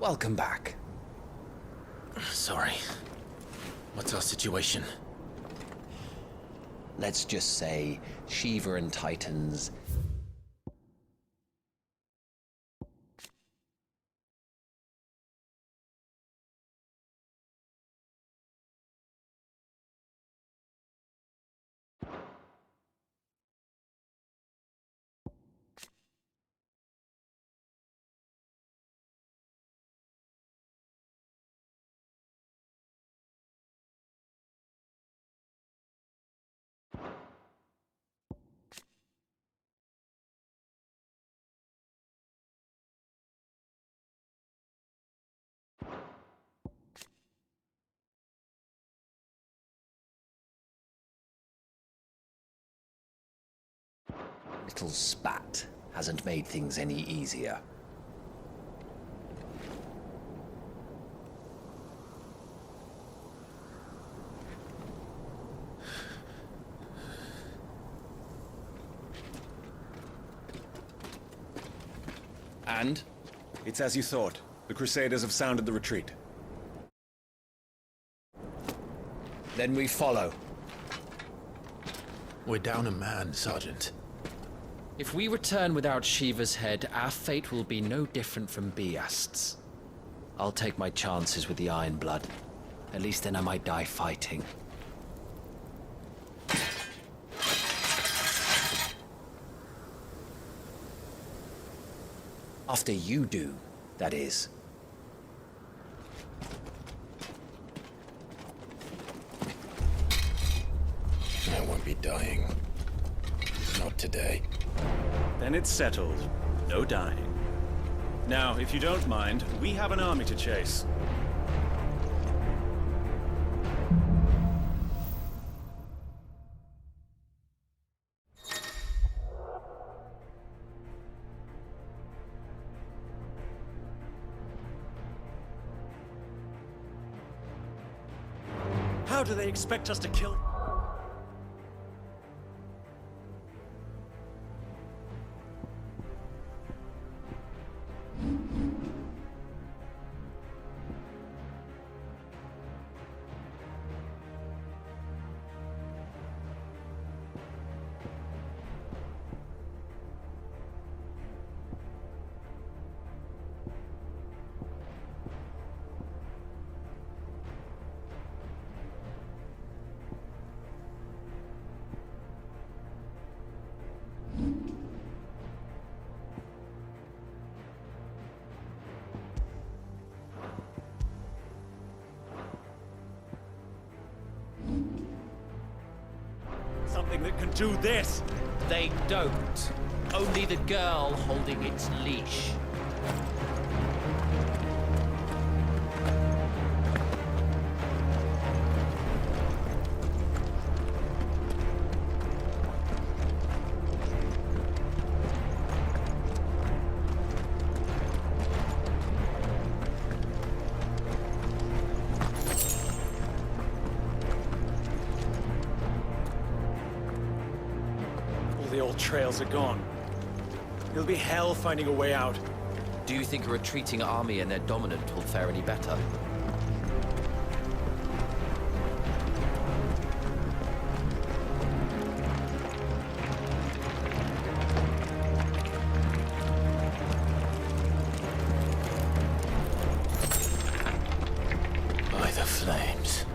Welcome back. Sorry. What's our situation? Let's just say Shiva and Titans... Little spat hasn't made things any easier. And? It's as you thought. The Crusaders have sounded the retreat. Then we follow. We're down a man, Sergeant. If we return without Shiva's head, our fate will be no different from Biast's. I'll take my chances with the Iron Blood. At least then I might die fighting. After you do, that is. I won't be dying. Not today. Then it's settled. No dying. Now, if you don't mind, we have an army to chase. How do they expect us to kill? Something that can do this! They don't. Only the girl holding its leash. The old trails are gone. It'll be hell finding a way out. Do you think a retreating army and their dominant will fare any better? By the flames.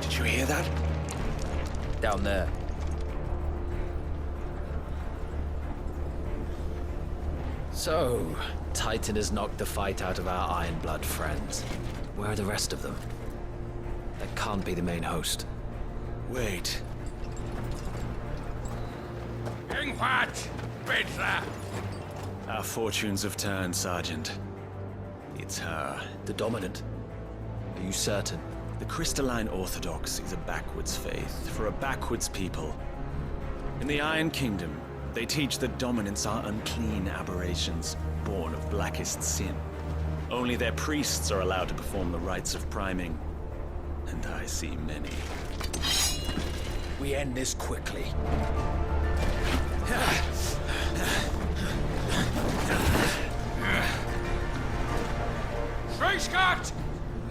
Did you hear that? Down there. So, Titan has knocked the fight out of our Iron Blood friends. Where are the rest of them? That can't be the main host. Wait. Irgendwas! better! Our fortunes have turned, Sergeant. It's her. The Dominant. Are you certain? The Crystalline Orthodox is a backwards faith for a backwards people. In the Iron Kingdom, they teach that dominants are unclean aberrations, born of blackest sin. Only their priests are allowed to perform the rites of priming, and I see many. We end this quickly. Freiskart!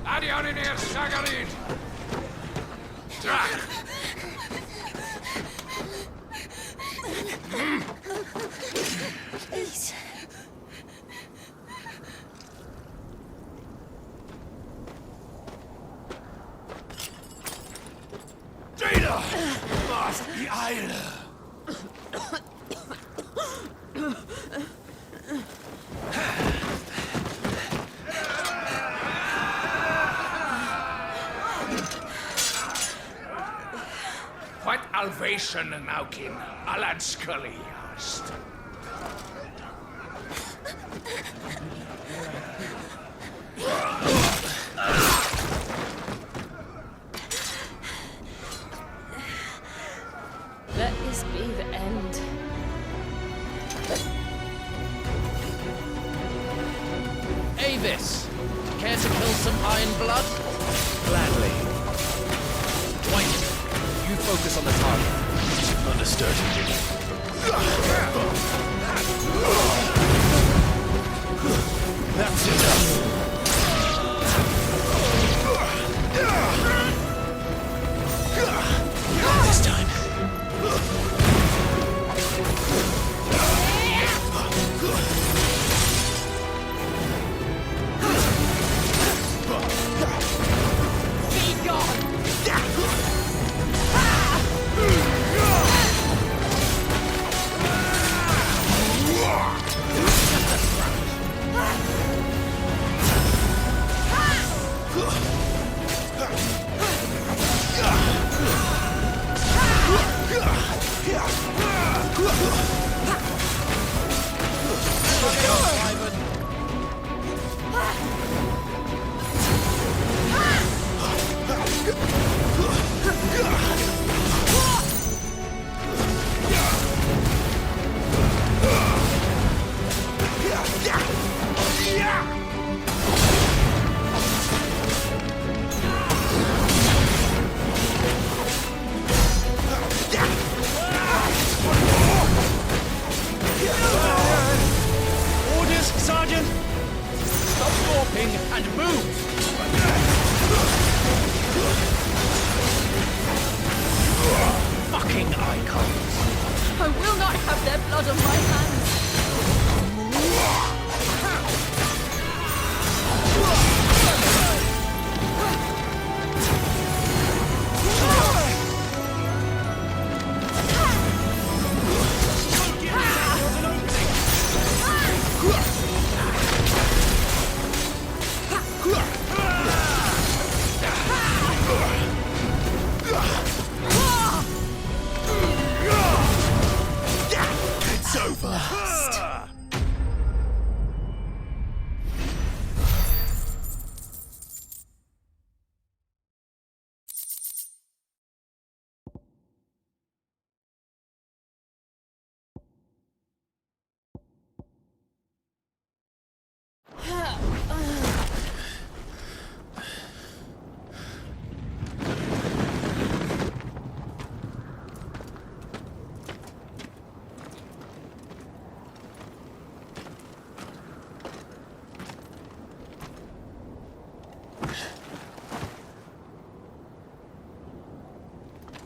Adion in er Sagarid! Drak! Please. Data! Mask die Eile! What alvation naukin Alad Scully hast? Let this be the end. Avis! Care to kill some Iron Blood? Gladly. Dwight, you focus on the target. Understood. That's enough. This time. Be gone! Orders, Sergeant! Stop warping and move! Fucking icons! I will not have their blood on my hands. It's over.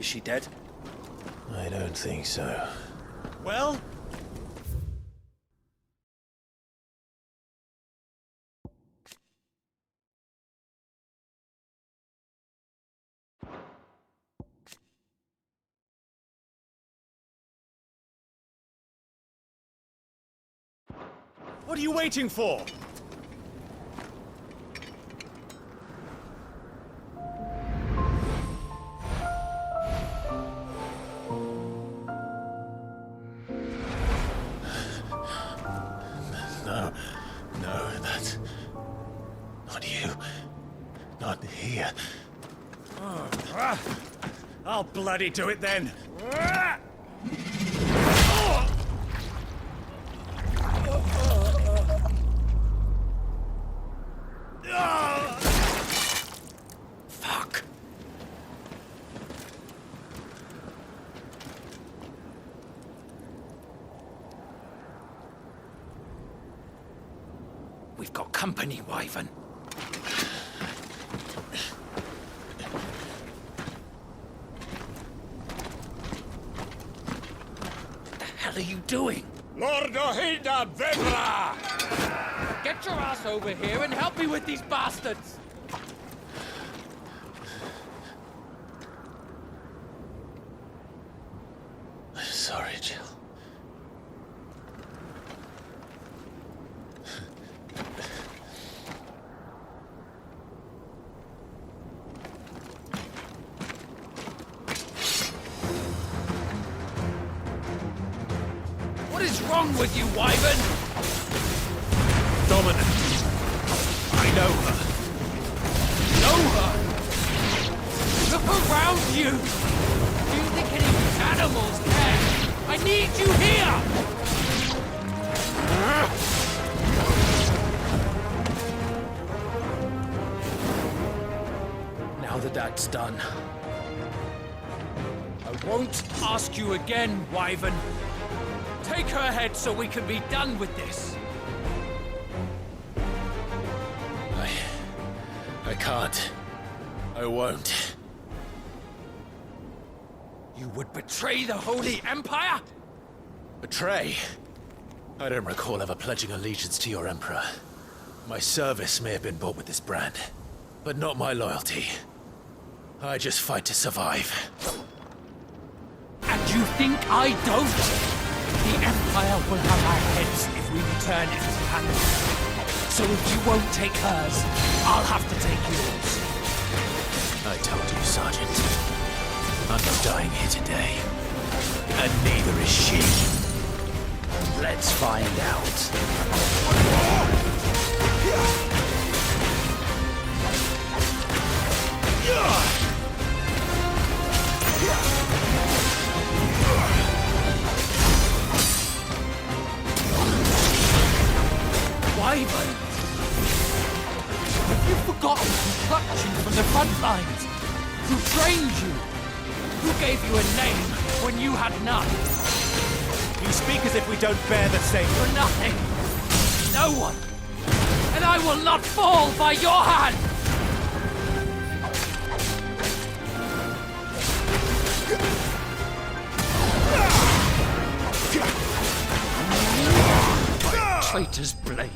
Is she dead? I don't think so. Well, what are you waiting for? No, that's... not you. Not here. I'll bloody do it then! Fuck. We've got company, Wyvern. What the hell are you doing? Lord Ohida Vedra! Get your ass over here and help me with these bastards! I'm sorry, Jill. What is wrong with you, Wyvern? Dominant! I know her. Know her? Look around you! Do you think any animals care? I need you here! Now that that's done, I won't ask you again, Wyvern. Take her head so we can be done with this. I can't. I won't. You would betray the Holy Empire? Betray? I don't recall ever pledging allegiance to your Emperor. My service may have been bought with this brand, but not my loyalty. I just fight to survive. And you think I don't? The Empire will have our heads if we return empty-handed. So if you won't take hers, I'll have to take yours. I told you, Sergeant. I'm not dying here today. And neither is she. Let's find out. Wyvern! Have you forgotten who plucked you from the front lines? Who trained you? Who gave you a name when you had none? You speak as if we don't bear the same. For nothing. No one. And I will not fall by your hand! Traitor's blade.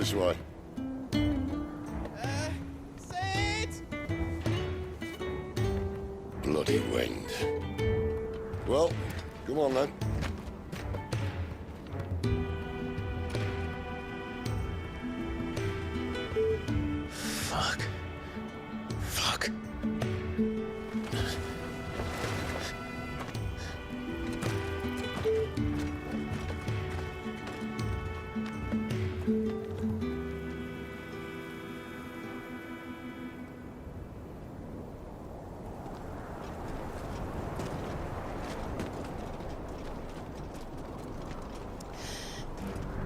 This way. Sid! Bloody wind. Well, come on then. Fuck. Fuck.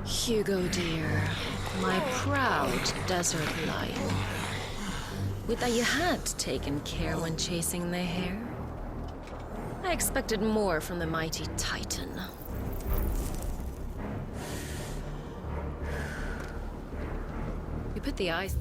Hugo, dear, my proud desert lion. Would that you had taken care when chasing the hare? I expected more from the mighty Titan. You put the eyes...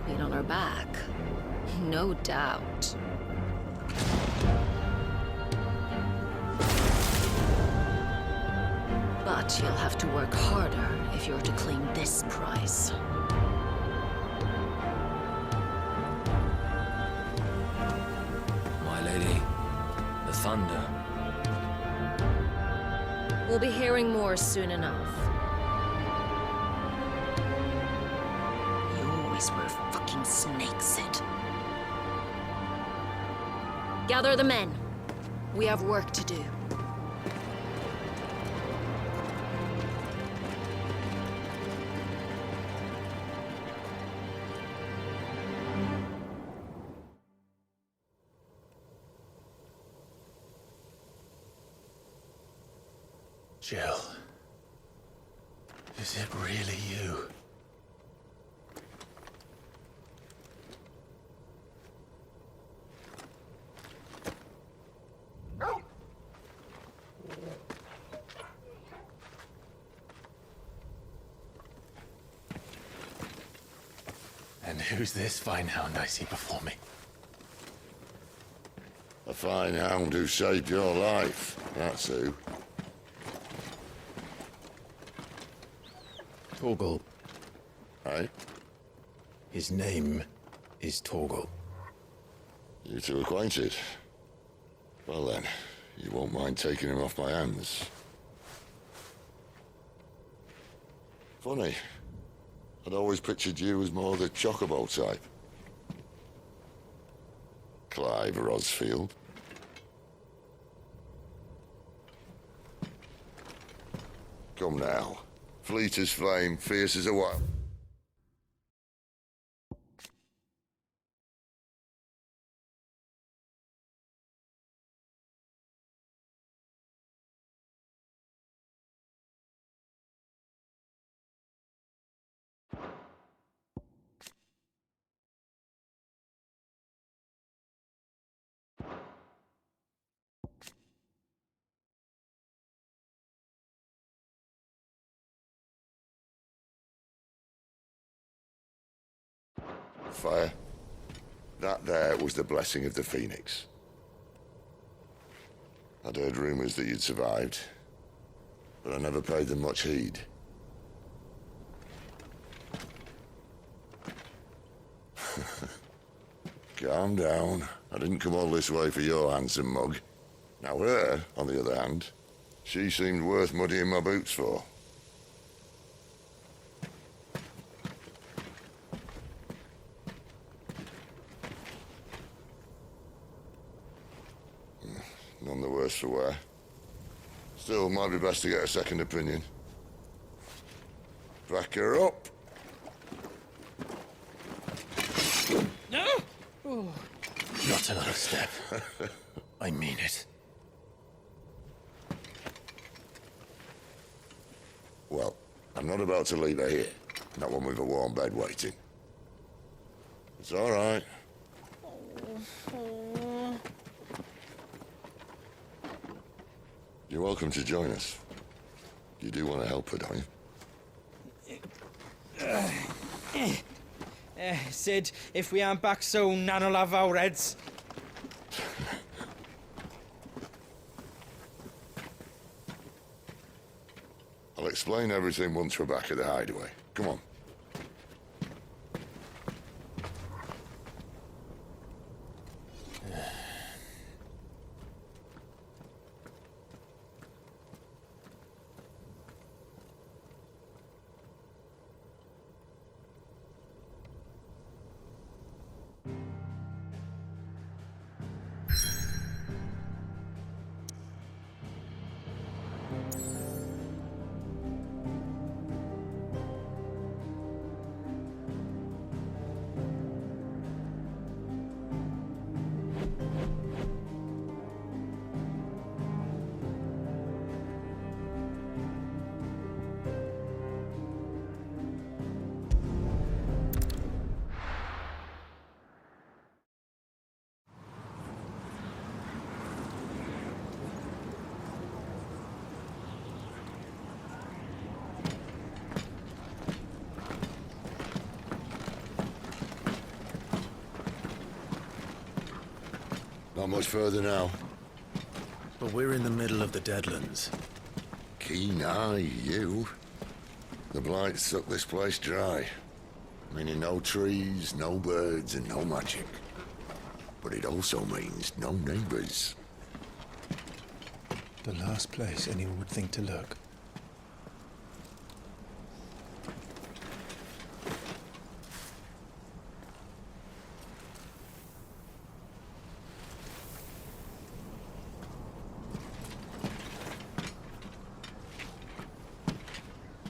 Been on her back. No doubt. But you'll have to work harder if you're to claim this prize. My lady, the thunder. We'll be hearing more soon enough. You always were a fucking snake, Sid. Gather the men. We have work to do. Jill. Is it really you? And who's this fine hound I see before me? A fine hound who saved your life. That's who. Torgal. Hey? His name is Torgal. You two acquainted? Well then, you won't mind taking him off my hands. Funny. I'd always pictured you as more the chocobo type. Clive Rosfield. Come now. Fleet as flame, fierce as a wild. Fire. That there was the blessing of the Phoenix. I'd heard rumors that you'd survived, but I never paid them much heed. Calm down. I didn't come all this way for your handsome mug. Now her, on the other hand, she seemed worth muddying my boots for. None the worse for wear. Still, might be best to get a second opinion. Back her up. No! Oh. Not another step. I mean it. I'm not about to leave her here. Not one with a warm bed waiting. It's all right. You're welcome to join us. You do want to help her, don't you? Sid, if we aren't back soon, Nan'll have our heads. I'll explain everything once we're back at the hideaway. Come on. Not much further now. But we're in the middle of the Deadlands. Keen eye, you. The blight sucked this place dry. Meaning no trees, no birds, and no magic. But it also means no neighbors. The last place anyone would think to look.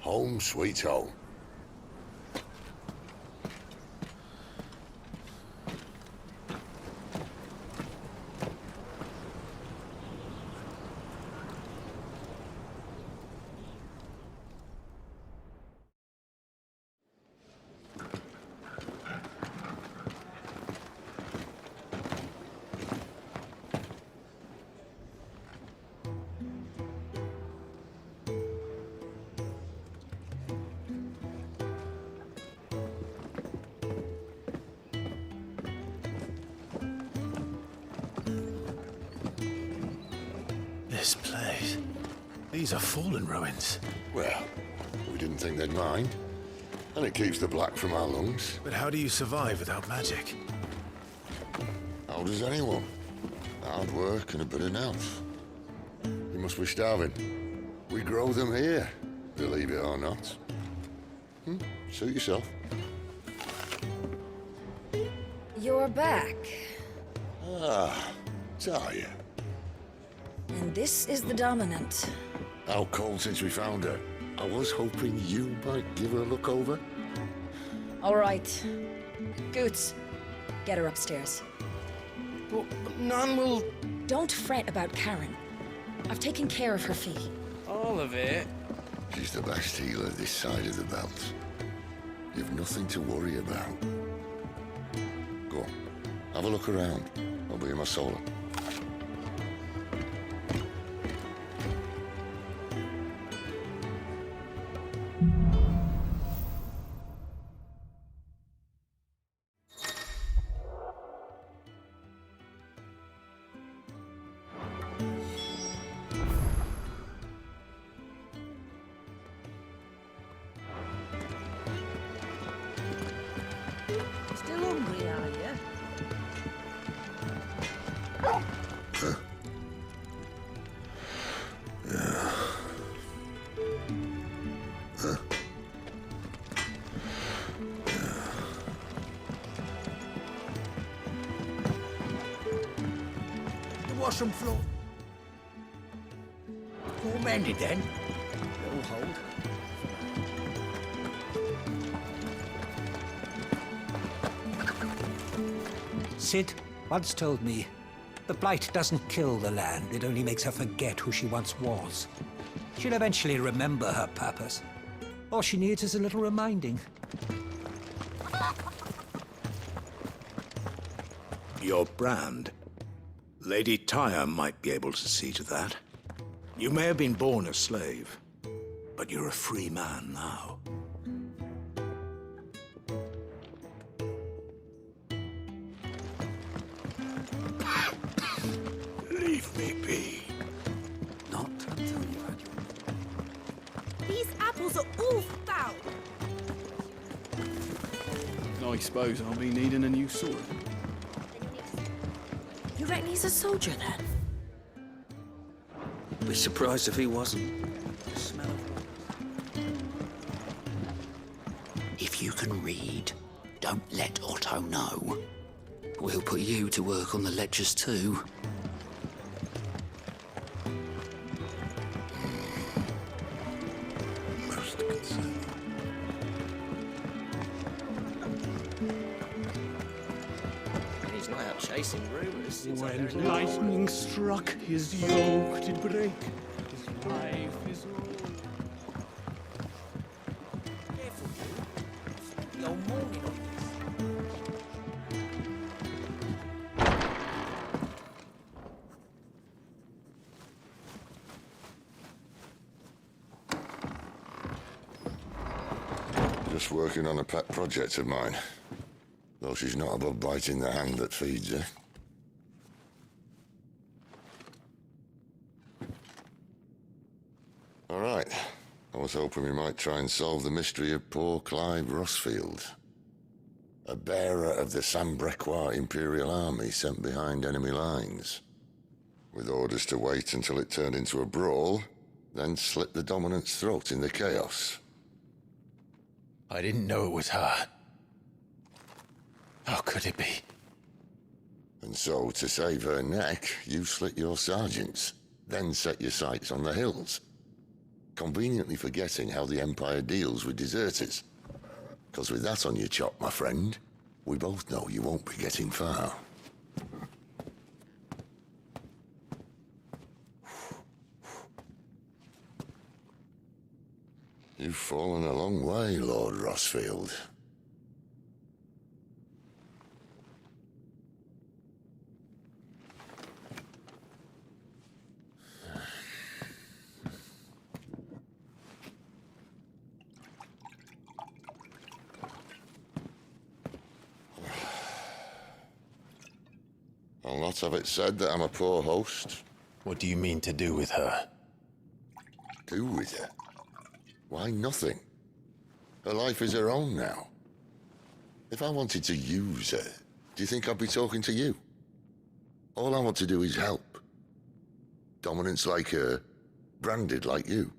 Home sweet home. This place. These are fallen ruins. Well, we didn't think they'd mind. And it keeps the black from our lungs. But how do you survive without magic? How does anyone? Hard work and a bit of nerve. You must be starving. We grow them here, believe it or not. Suit yourself. You're back. Ah, Talia. And this is the Dominant. How cold since we found her. I was hoping you might give her a look over. All right. Goots, get her upstairs. But Nan will... Don't fret about Karen. I've taken care of her fee. all of it. She's the best healer this side of the belt. You've nothing to worry about. Go on, have a look around. I'll be in my solo. Still hungry, are you? The washroom floor. All mended then? It'll hold. Sid once told me, the blight doesn't kill the land, it only makes her forget who she once was. She'll eventually remember her purpose. All she needs is a little reminding. Your brand. Lady Tyre might be able to see to that. You may have been born a slave, but you're a free man now. Leave me be. Not until you've had your... These apples are all foul! I suppose I'll be needing a new sword. You reckon he's a soldier then? Be surprised if he wasn't. The smell of... If you can read, don't let Otto know. We'll put you to work on the ledgers too. Most concerning. He's not out chasing rumors. When lightning struck, his yoke did break. His life is all. Careful, you. Spent the whole morning on this. Just working on a pet project of mine. Though she's not above biting the hand that feeds her. All right. I was hoping we might try and solve the mystery of poor Clive Rossfield. A bearer of the Sambrequois Imperial Army sent behind enemy lines. With orders to wait until it turned into a brawl, then slit the dominant's throat in the chaos. I didn't know it was her. How could it be? And so, to save her neck, you slit your sergeants, then set your sights on the hills. Conveniently forgetting how the Empire deals with deserters. Because with that on your chop, my friend, we both know you won't be getting far. You've fallen a long way, Lord Rossfield. I'll not have it said that I'm a poor host. What do you mean to do with her? Do with her? Why, nothing. Her life is her own now. If I wanted to use her, do you think I'd be talking to you? All I want to do is help. Dominants like her, branded like you.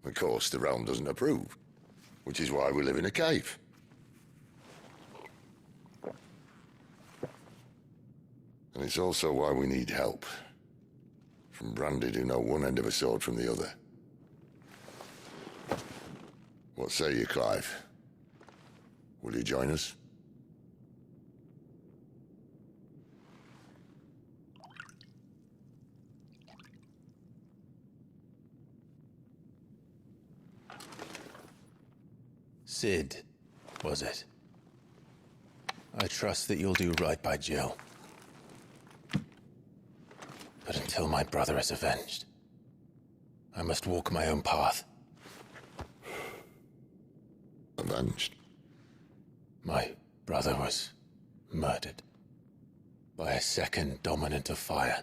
Of course, the realm doesn't approve, which is why we live in a cave. And it's also why we need help. From branded who know one end of a sword from the other. What say you, Clive? Will you join us? Sid, was it? I trust that you'll do right by Jill. But until my brother is avenged, I must walk my own path. Avenged? My brother was murdered by a second dominant of fire.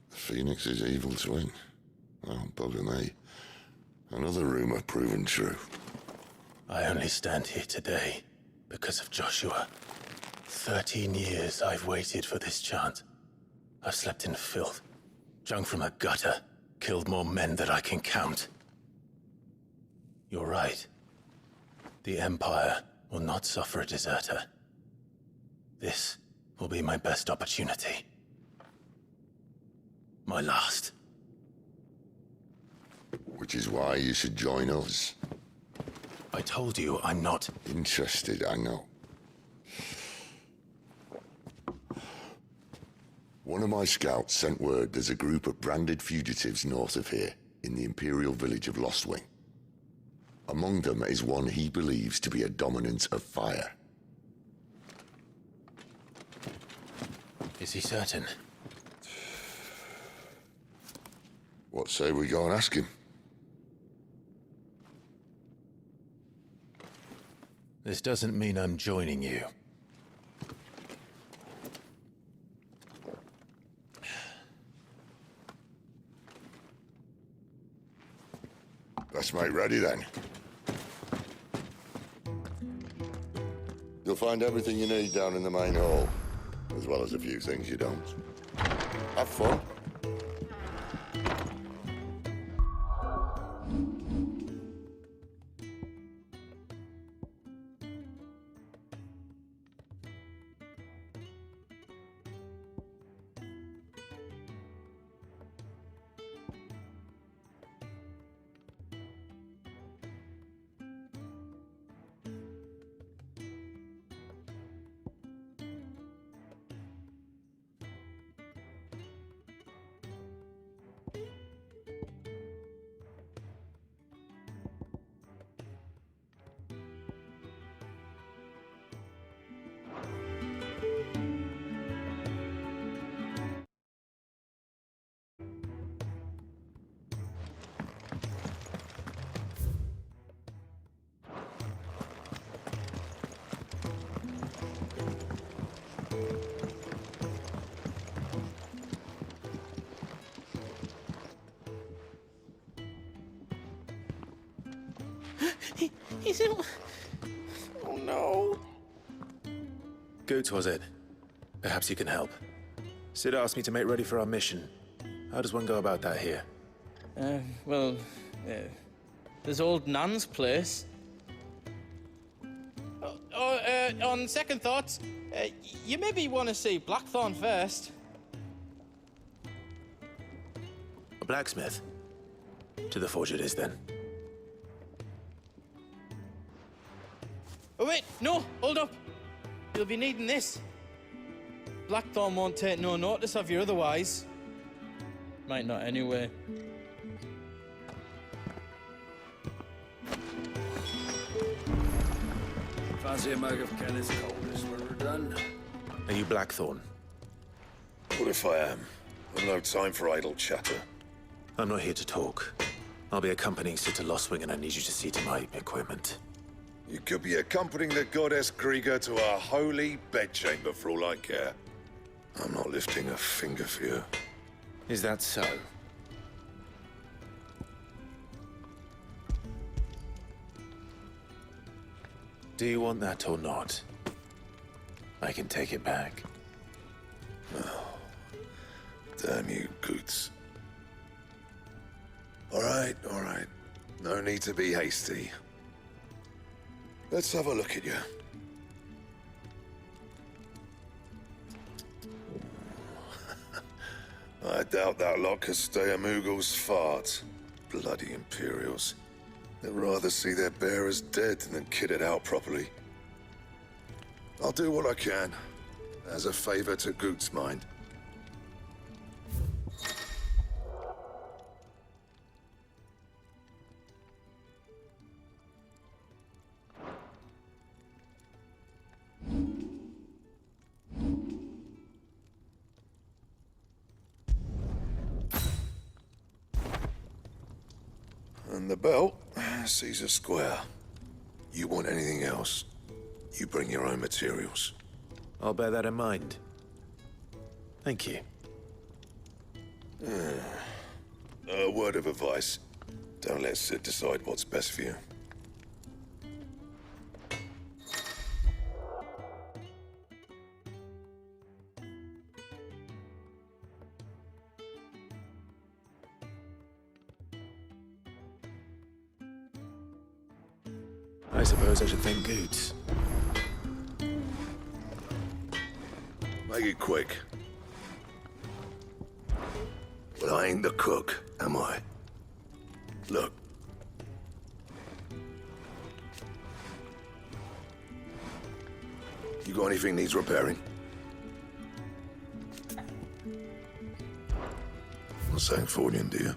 The Phoenix's evil twin. Oh, bugger me. Another rumor proven true. I only stand here today because of Joshua. 13 years I've waited for this chance. I've slept in filth, drunk from a gutter, killed more men than I can count. You're right. The Empire will not suffer a deserter. This will be my best opportunity. My last. Which is why you should join us. I told you I'm not interested, I know. One of my scouts sent word there's a group of branded fugitives north of here, in the Imperial village of Lostwing. Among them is one he believes to be a dominant of fire. Is he certain? What say we go and ask him? This doesn't mean I'm joining you. Let's make ready then. You'll find everything you need down in the main hall, as well as a few things you don't. Have fun. He's in... Oh no. Goots, was it? Perhaps you can help. Sid asked me to make ready for our mission. How does one go about that here? There's old Nan's place. On second thoughts, you maybe want to see Blackthorn first. A blacksmith? To the forge it is, then. Oh wait, no, hold up. You'll be needing this. Blackthorn won't take no notice of you otherwise. Might not anyway. Fancy a mug of Kenneth's coldest when we're done? Are you Blackthorn? What if I am? I've no time for idle chatter. I'm not here to talk. I'll be accompanying Sid to Lostwing, and I need you to see to my equipment. You could be accompanying the goddess Krieger to our holy bedchamber for all I care. I'm not lifting a finger for you. Is that so? Do you want that or not? I can take it back. Oh, damn you, Goots. All right. No need to be hasty. Let's have a look at you. I doubt that lot could stay a Moogle's fart. Bloody Imperials. They'd rather see their bearers dead than kitted out properly. I'll do what I can, as a favor to Goot's mind. And the belt sees a square. You want anything else, you bring your own materials. I'll bear that in mind. Thank you. A word of advice. Don't let Sid decide what's best for you. I suppose I should thank Goots. Make it quick. But I ain't the cook, am I? Look. You got anything needs repairing? Not saying Fordian, do you?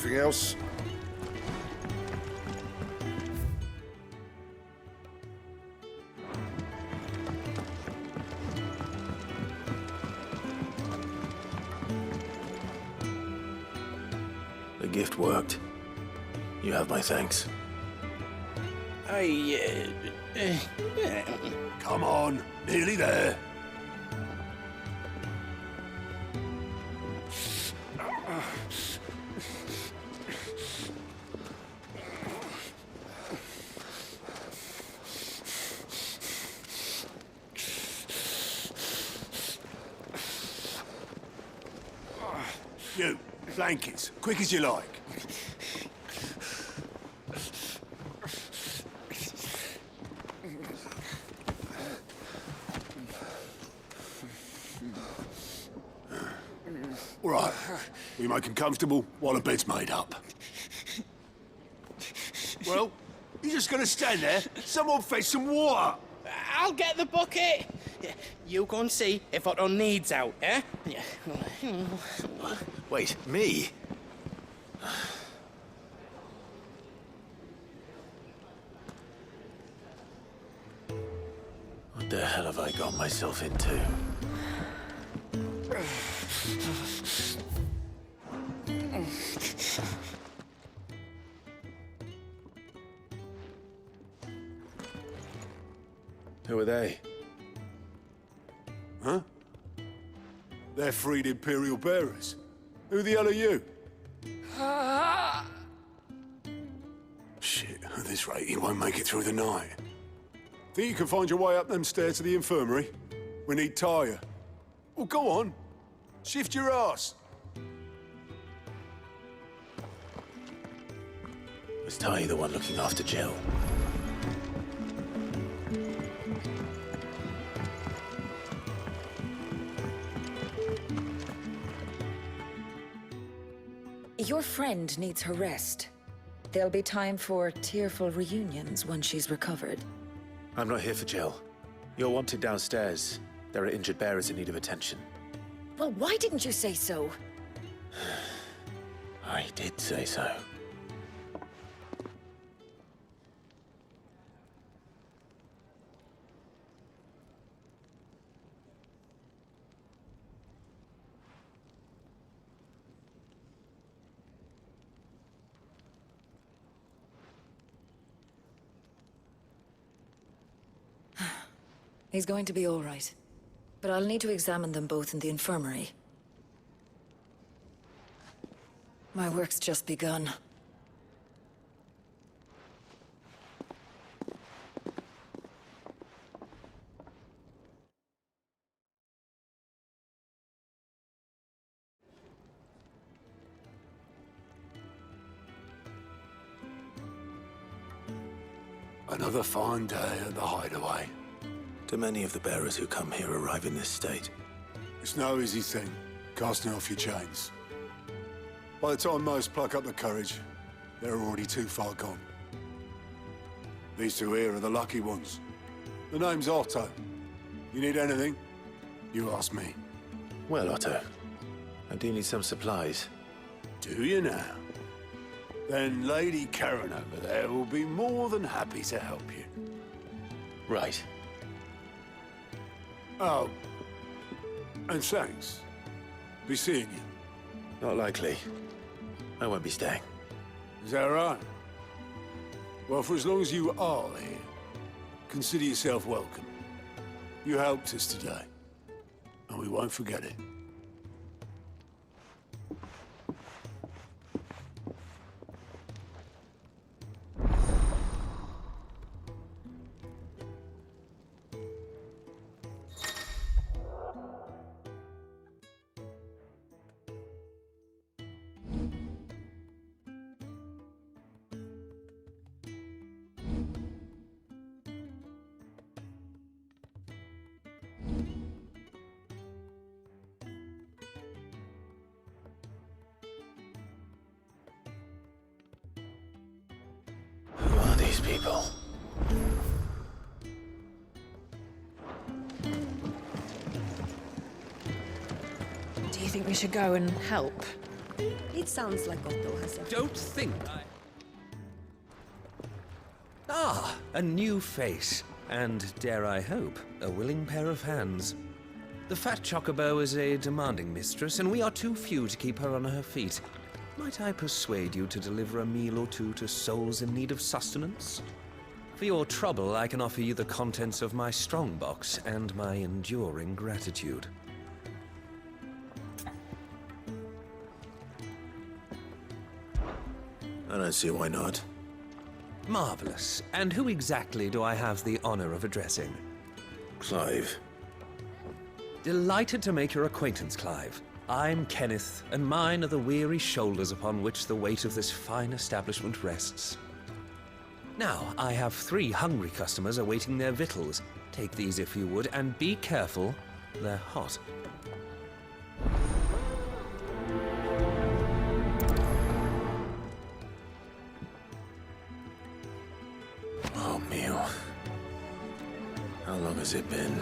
Anything else? The gift worked. You have my thanks. Come on, nearly there. You, blankets, quick as you like. All right, we make him comfortable while the bed's made up. Well, you're just gonna stand there? Someone fetch some water! I'll get the bucket! You go and see if Otto needs out, eh? Wait, me? What the hell have I got myself into? Who are they? Huh? They're freed Imperial bearers. Who the hell are you? Shit, at this rate, you won't make it through the night. Think you can find your way up them stairs to the infirmary? We need Tyre. Well, go on. Shift your ass. Was Ty the one looking after Jill? Your friend needs her rest. There'll be time for tearful reunions when she's recovered. I'm not here for Jill. You're wanted downstairs. There are injured bearers in need of attention. Well, why didn't you say so? I did say so. He's going to be all right. But I'll need to examine them both in the infirmary. My work's just begun. Another fine day at the hideaway. Do many of the bearers who come here arrive in this state? It's no easy thing, casting off your chains. By the time most pluck up the courage, they're already too far gone. These two here are the lucky ones. The name's Otto. You need anything, you ask me. Well, Otto, I do need some supplies. Do you now? Then Lady Karen over there will be more than happy to help you. Right. Oh, and thanks. Be seeing you. Not likely. I won't be staying. Is that right? Well, for as long as you are here, consider yourself welcome. You helped us today, and we won't forget it. Who are these people? Do you think we should go and help? It sounds like Otto has a... Don't think Ah, a new face. And, dare I hope, a willing pair of hands. The fat chocobo is a demanding mistress, and we are too few to keep her on her feet. Might I persuade you to deliver a meal or two to souls in need of sustenance? For your trouble, I can offer you the contents of my strongbox and my enduring gratitude. I don't see why not. Marvelous. And who exactly do I have the honor of addressing? Clive. Delighted to make your acquaintance, Clive. I'm Kenneth, and mine are the weary shoulders upon which the weight of this fine establishment rests. Now, I have 3 hungry customers awaiting their victuals. Take these if you would, and be careful, they're hot. Oh, meal. How long has it been?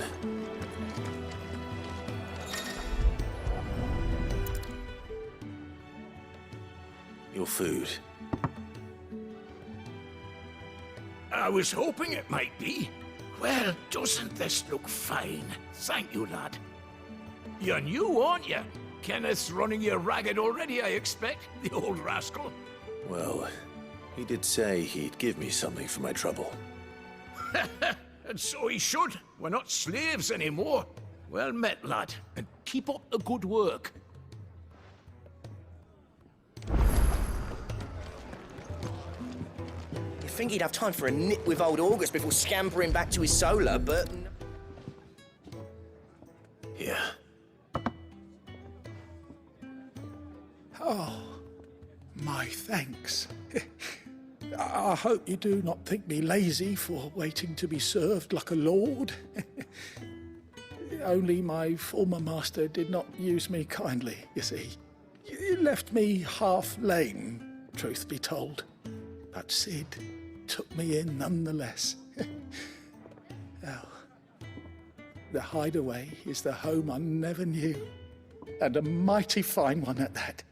Your food. I was hoping it might be. Well, doesn't this look fine? Thank you, lad. You're new, aren't you? Kenneth's running you ragged already, I expect, the old rascal. Well, he did say he'd give me something for my trouble. And so he should. We're not slaves anymore. Well met, lad, and keep up the good work. You'd think he'd have time for a nip with old August before scampering back to his solar, but... Yeah. Oh, my thanks. I hope you do not think me lazy for waiting to be served like a lord. Only my former master did not use me kindly, you see. He left me half lame, truth be told. But Sid took me in nonetheless. Well, the hideaway is the home I never knew, and a mighty fine one at that.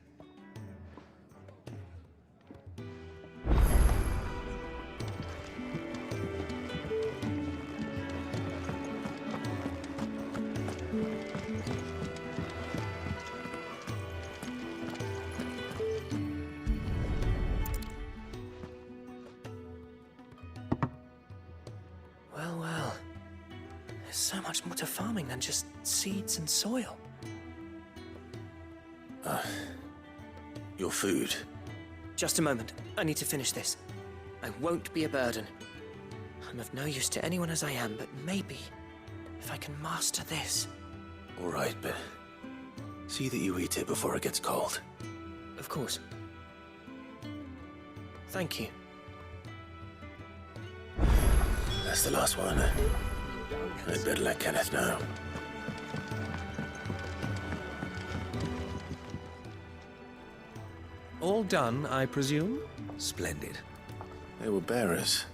Well, well. There's so much more to farming than just seeds and soil. Your food. Just a moment. I need to finish this. I won't be a burden. I'm of no use to anyone as I am, but maybe if I can master this. All right, but see that you eat it before it gets cold. Of course. Thank you. That's the last one. I'd better let Kenneth know. All done, I presume? Splendid. They were bearers.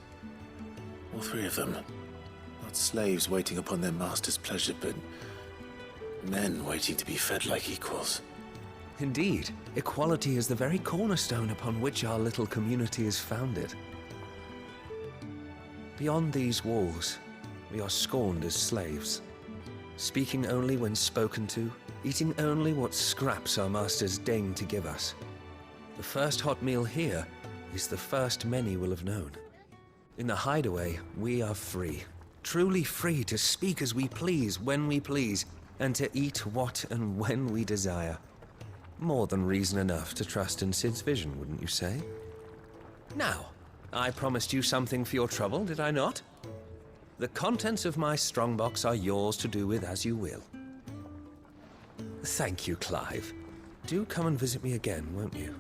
All 3 of them. Not slaves waiting upon their master's pleasure, but men waiting to be fed like equals. Indeed, equality is the very cornerstone upon which our little community is founded. Beyond these walls, we are scorned as slaves, speaking only when spoken to, eating only what scraps our masters deign to give us. The first hot meal here is the first many will have known. In the hideaway, we are free, truly free to speak as we please, when we please, and to eat what and when we desire. More than reason enough to trust in Sid's vision, wouldn't you say? Now, I promised you something for your trouble, did I not? The contents of my strongbox are yours to do with as you will. Thank you, Clive. Do come and visit me again, won't you?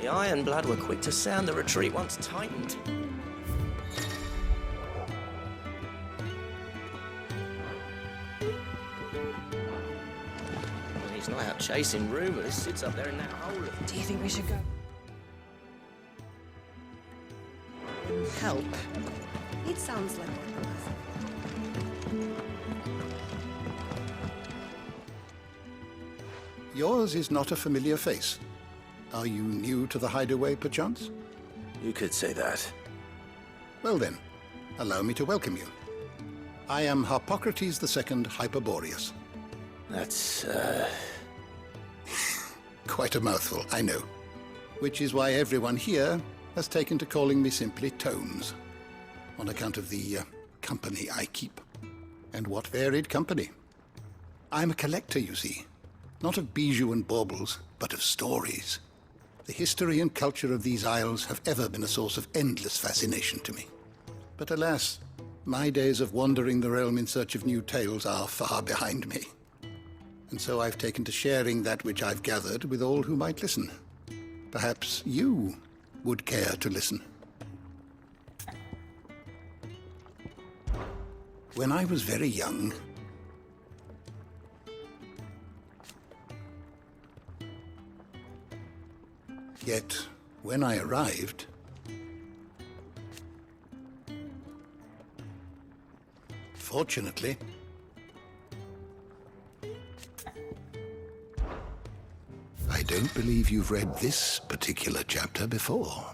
Iron Blood were quick to sound the retreat once tightened. When he's not out chasing rumors, sits up there in that hole of... Do you think we should go? help? It sounds like Otto has it. Yours is not a familiar face. Are you new to the hideaway, perchance? You could say that. Well then, allow me to welcome you. I am Harpocrates II Hyperboreus. That's, Quite a mouthful, I know. Which is why everyone here has taken to calling me simply Tomes, on account of the company I keep. And what varied company. I'm a collector, you see. Not of bijou and baubles, but of stories. The history and culture of these isles have ever been a source of endless fascination to me. But alas, my days of wandering the realm in search of new tales are far behind me. And so I've taken to sharing that which I've gathered with all who might listen. Perhaps you would care to listen. When I was very young, yet when I arrived, fortunately, I don't believe you've read this particular chapter before.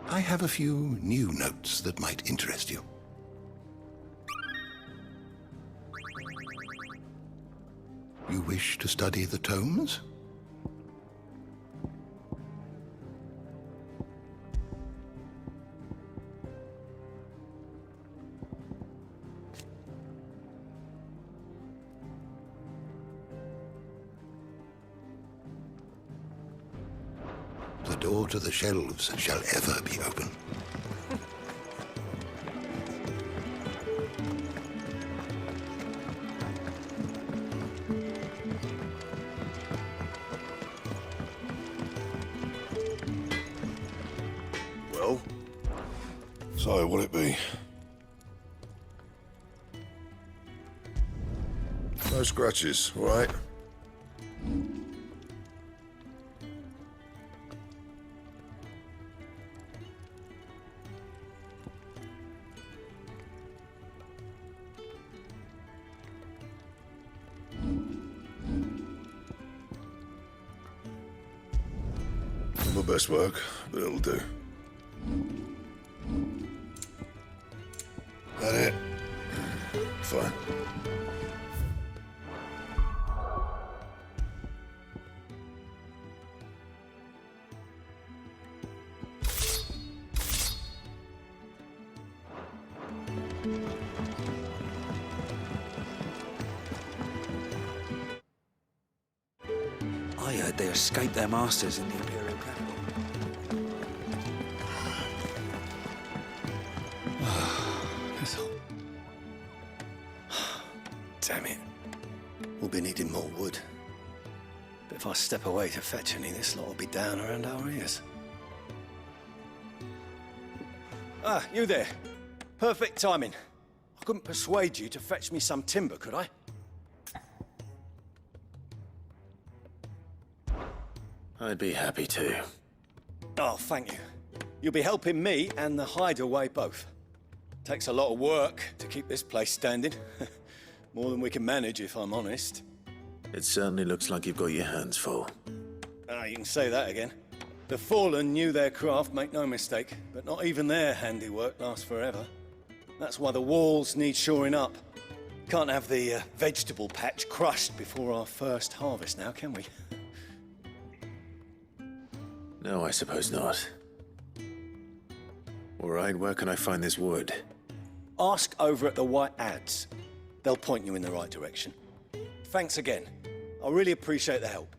I have a few new notes that might interest you. You wish to study the tomes? The door to the shelves shall ever be open. Well? So, what'll it be? No scratches, all right? Not my best work, but it'll do. That it? Fine. I heard they escaped their masters in the Imperial capital. Damn it. We'll be needing more wood. But if I step away to fetch any, this lot will be down around our ears. Ah, you there. Perfect timing. I couldn't persuade you to fetch me some timber, could I? I'd be happy to. Oh, thank you. You'll be helping me and the hideaway both. Takes a lot of work to keep this place standing. More than we can manage, if I'm honest. It certainly looks like you've got your hands full. Ah, you can say that again. The Fallen knew their craft, make no mistake, but not even their handiwork lasts forever. That's why the walls need shoring up. Can't have the vegetable patch crushed before our first harvest now, can we? No, I suppose not. All right, where can I find this wood? Ask over at the White Ads. They'll point you in the right direction. Thanks again. I really appreciate the help.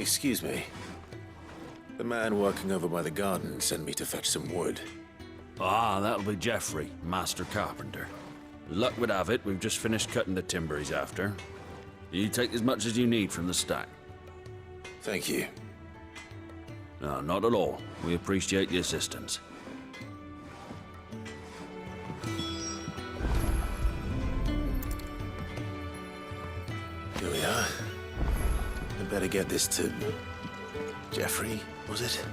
Excuse me. The man working over by the garden sent me to fetch some wood. Ah, that'll be Geoffrey, Master Carpenter. Luck would have it, we've just finished cutting the timber he's after. You take as much as you need from the stack. Thank you. No, not at all. We appreciate the assistance. Here we are. I better get this to... Geoffrey, was it?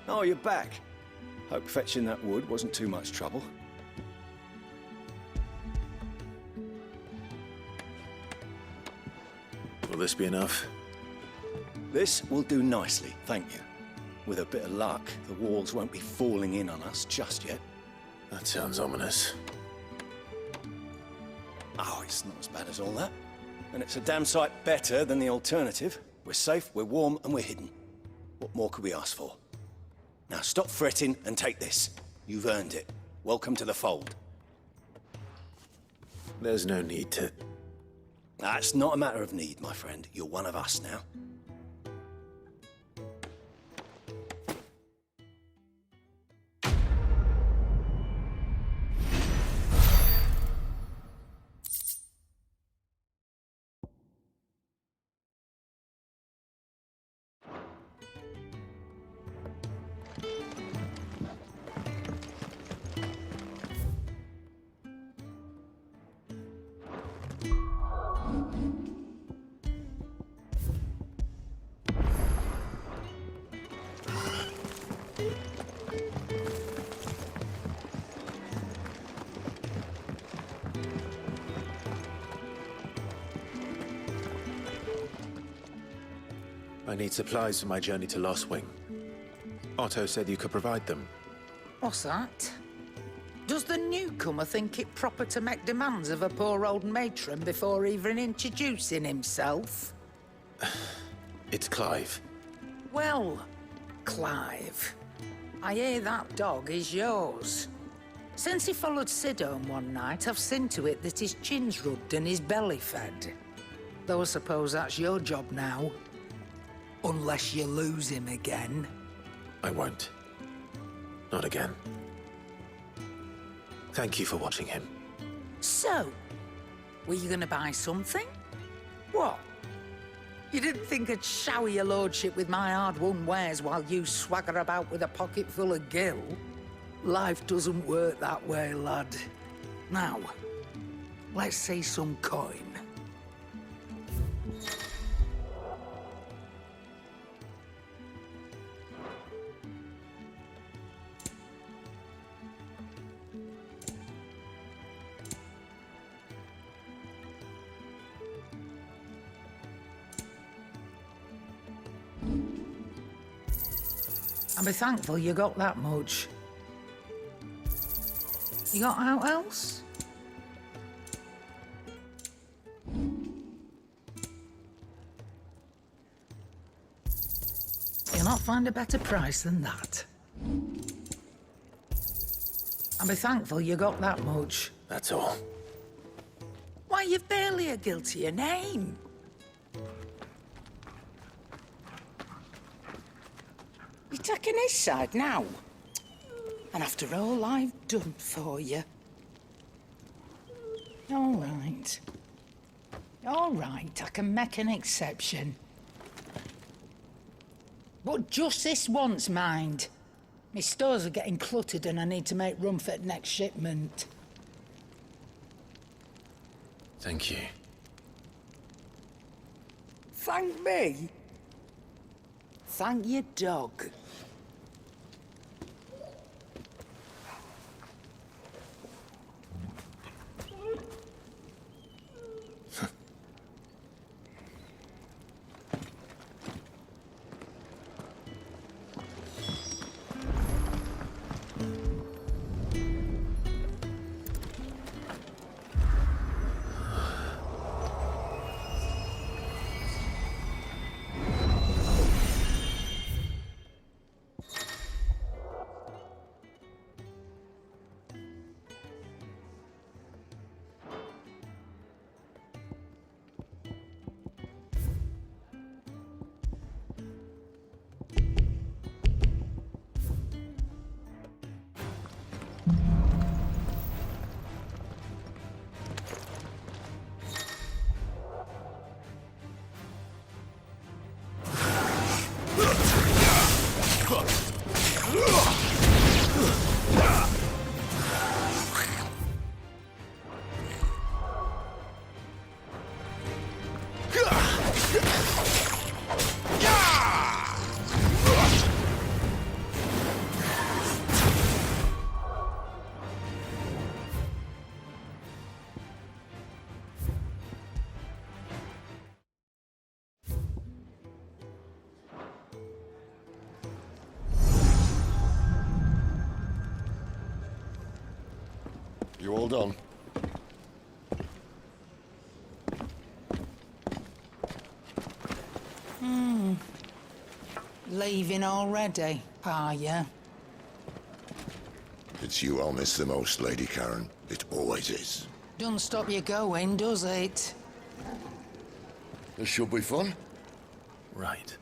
Oh, you're back. Hope fetching that wood wasn't too much trouble. Will this be enough? This will do nicely, thank you. With a bit of luck, the walls won't be falling in on us just yet. That sounds ominous. Oh, it's not as bad as all that. And it's a damn sight better than the alternative. We're safe, we're warm, and we're hidden. What more could we ask for? Now stop fretting and take this. You've earned it. Welcome to the fold. There's no need to... That's not a matter of need, my friend. You're one of us now. I need supplies for my journey to Lost Wing. Otto said you could provide them. What's that? Does the newcomer think it proper to make demands of a poor old matron before even introducing himself? It's Clive. Well, Clive, I hear that dog is yours. Since he followed Sid home one night, I've seen to it that his chin's rubbed and his belly fed. Though I suppose that's your job now. Unless you lose him again. I won't. Not again. Thank you for watching him. So, were you gonna buy something? What? You didn't think I'd shower your lordship with my hard-won wares while you swagger about with a pocket full of gil? Life doesn't work that way, lad. Now, let's see some coin. And be thankful you got that much. You got out else? You'll not find a better price than that. And be thankful you got that much. That's all. Why, you've barely a guiltier name. You're taking his side now? And after all I've done for you? All right. All right, I can make an exception. But just this once, mind. My stores are getting cluttered and I need to make room for the next shipment. Thank you. Thank me? Thank your dog. You all done? Leaving already, are ya? It's you I'll miss the most, Lady Karen. It always is. Don't stop you going, does it? This should be fun. Right.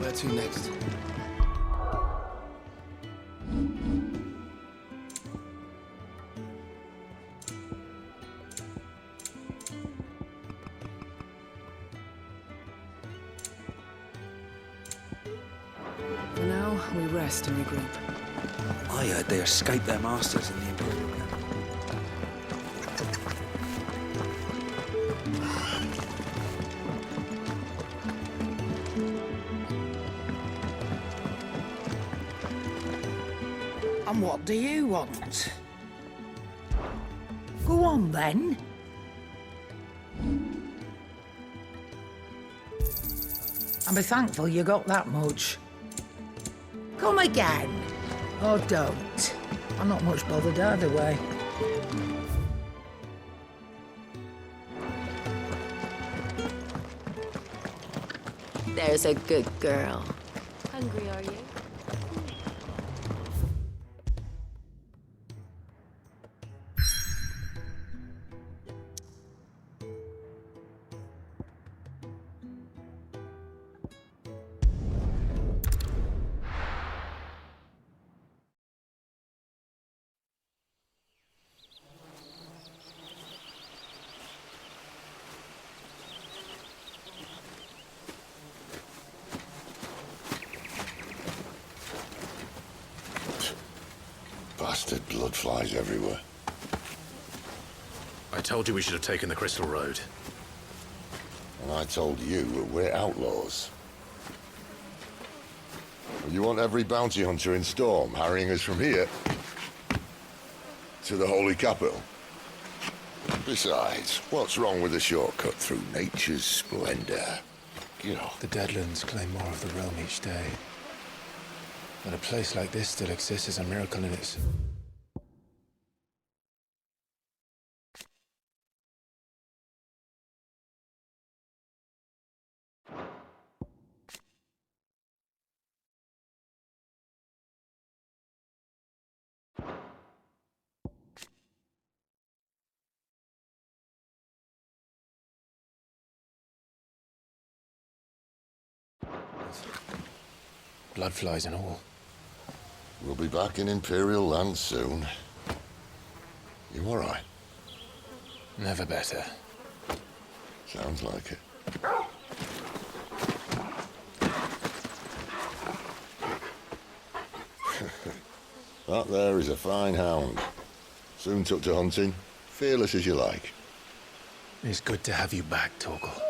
Where to next? For now, we rest and regroup. I heard they escaped their masters in the Imperial camp. And what do you want? Go on, then. And be thankful you got that much. Come again. Or don't. I'm not much bothered either way. There's a good girl. Hungry, are you? Bastard blood flies everywhere. I told you we should have taken the Crystal Road. And I told you that we're outlaws. You want every bounty hunter in Storm harrying us from here to the Holy Capital? Besides, what's wrong with a shortcut through nature's splendor? You know. The Deadlands claim more of the realm each day. That a place like this still exists is a miracle in itself. Blood flies and all. We'll be back in Imperial land soon. You all right? Never better. Sounds like it. That there is a fine hound. Soon took to hunting, fearless as you like. It's good to have you back, Torgal.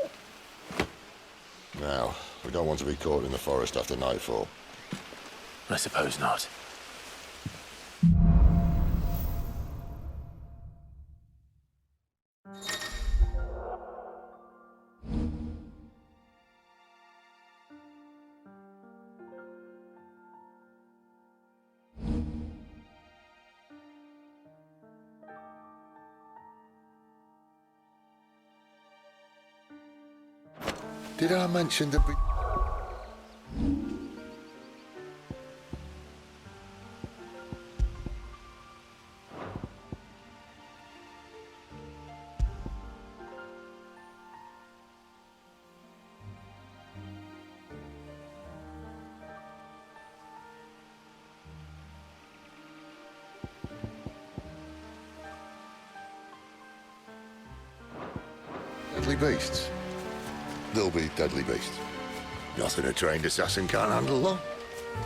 Now, we don't want to be caught in the forest after nightfall. I suppose not. Did I mention that we... Deadly beasts? They'll be deadly beasts. Nothing a trained assassin can't handle, though.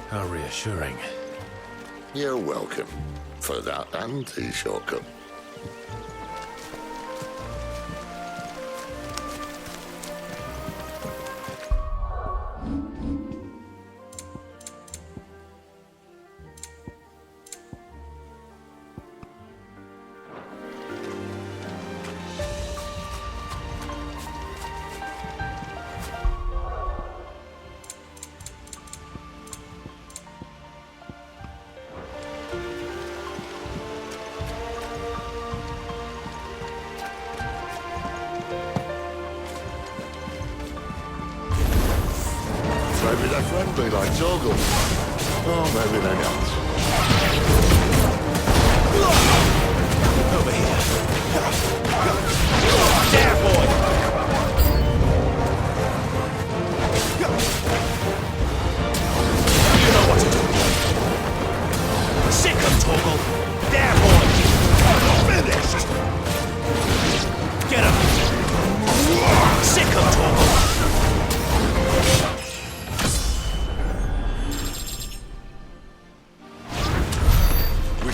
How reassuring. You're welcome for that and the shortcut. Maybe they're friendly like Torgal. Or maybe they're not. Over here. There, boy! You know what to do. Sick of Torgal. There, boy! Finished! Get him! Sick of Torgal.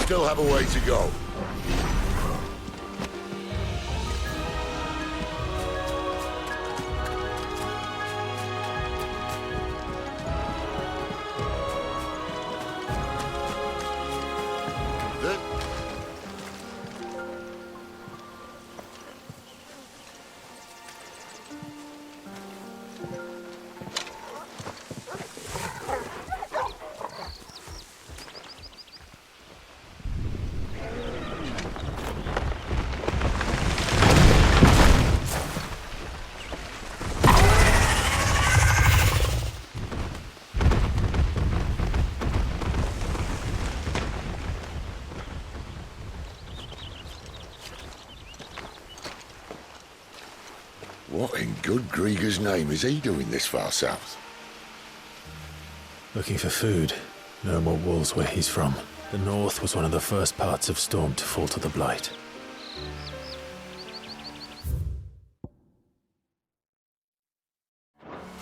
Still have a way to go. What in good Grieger's name is he doing this far south? Looking for food. No more wolves where he's from. The north was one of the first parts of Storm to fall to the Blight.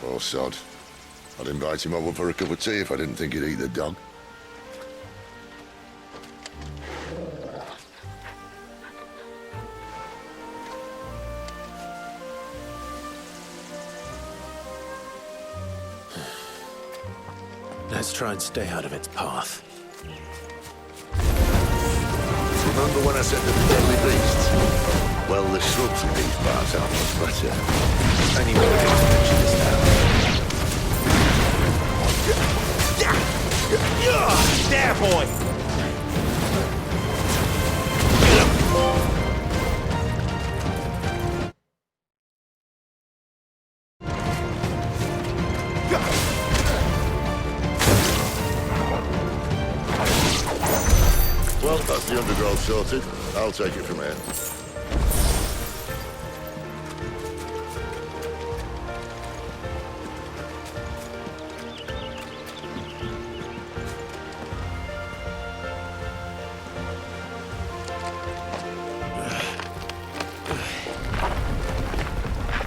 Poor sod. I'd invite him over for a cup of tea if I didn't think he'd eat the dog. Let's try and stay out of its path. Remember when I said the deadly beasts? Well, the shrubs in these parts aren't much better. Anyway, I didn't mention this now. There, boy! Well, that's the undergrowth sorted. I'll take it from here.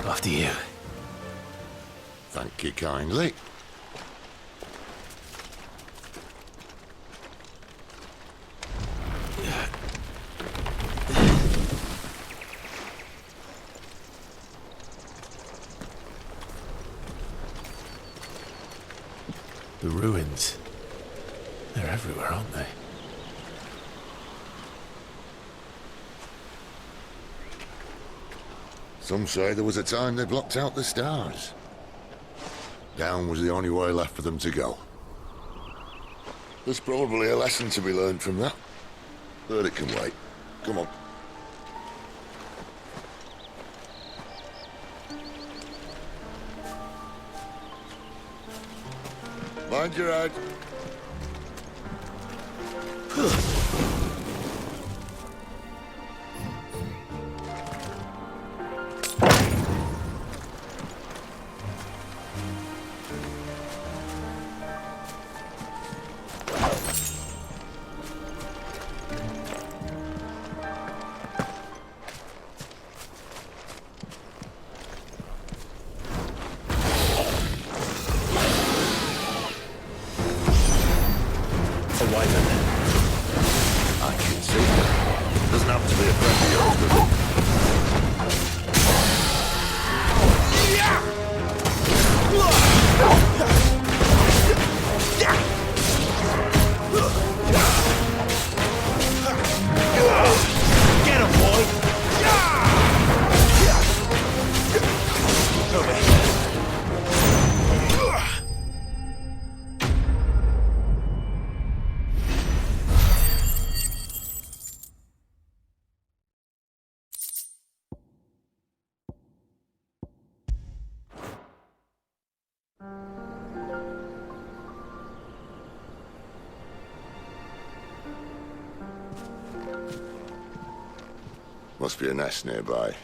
After you. Thank you kindly. ruins. They're everywhere, aren't they? Some say there was a time they blocked out the stars. Down was the only way left for them to go. There's probably a lesson to be learned from that. But it can wait. Come on. Mind your head. Must be a nest nearby.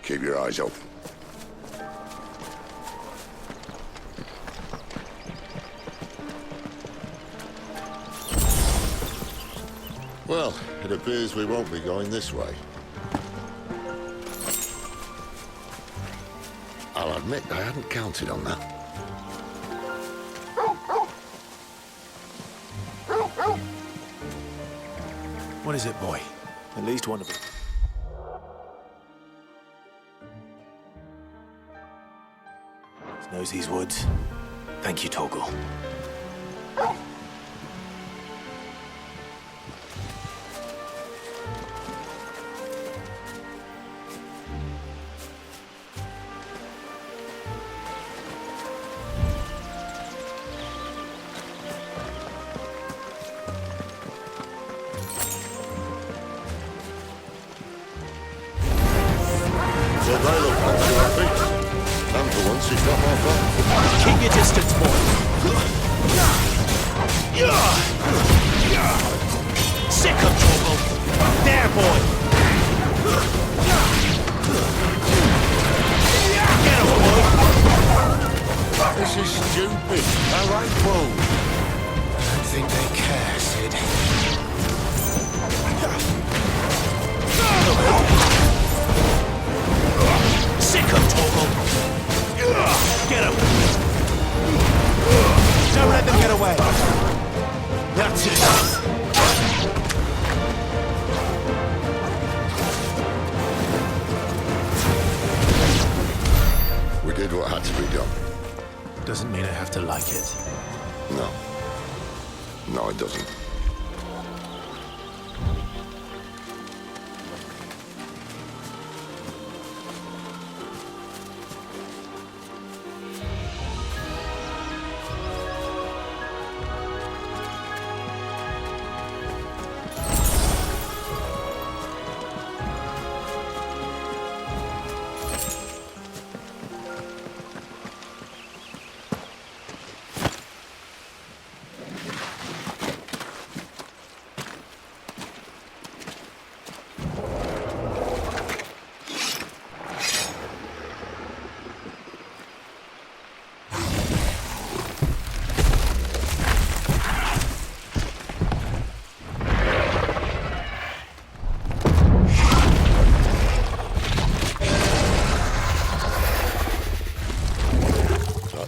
Keep your eyes open. Well, it appears we won't be going this way. I'll admit I hadn't counted on that. What is it, boy? At least one of them. Knows these woods. Thank you, Torgal. Keep your distance, boy. Sick of trouble. There, boy. Get him, boy. This is stupid. I like bull. I don't think they care, Sid. Sick of trouble. Get him! Don't let them get away! That's it! We did what had to be done. Doesn't mean I have to like it. No. No, it doesn't.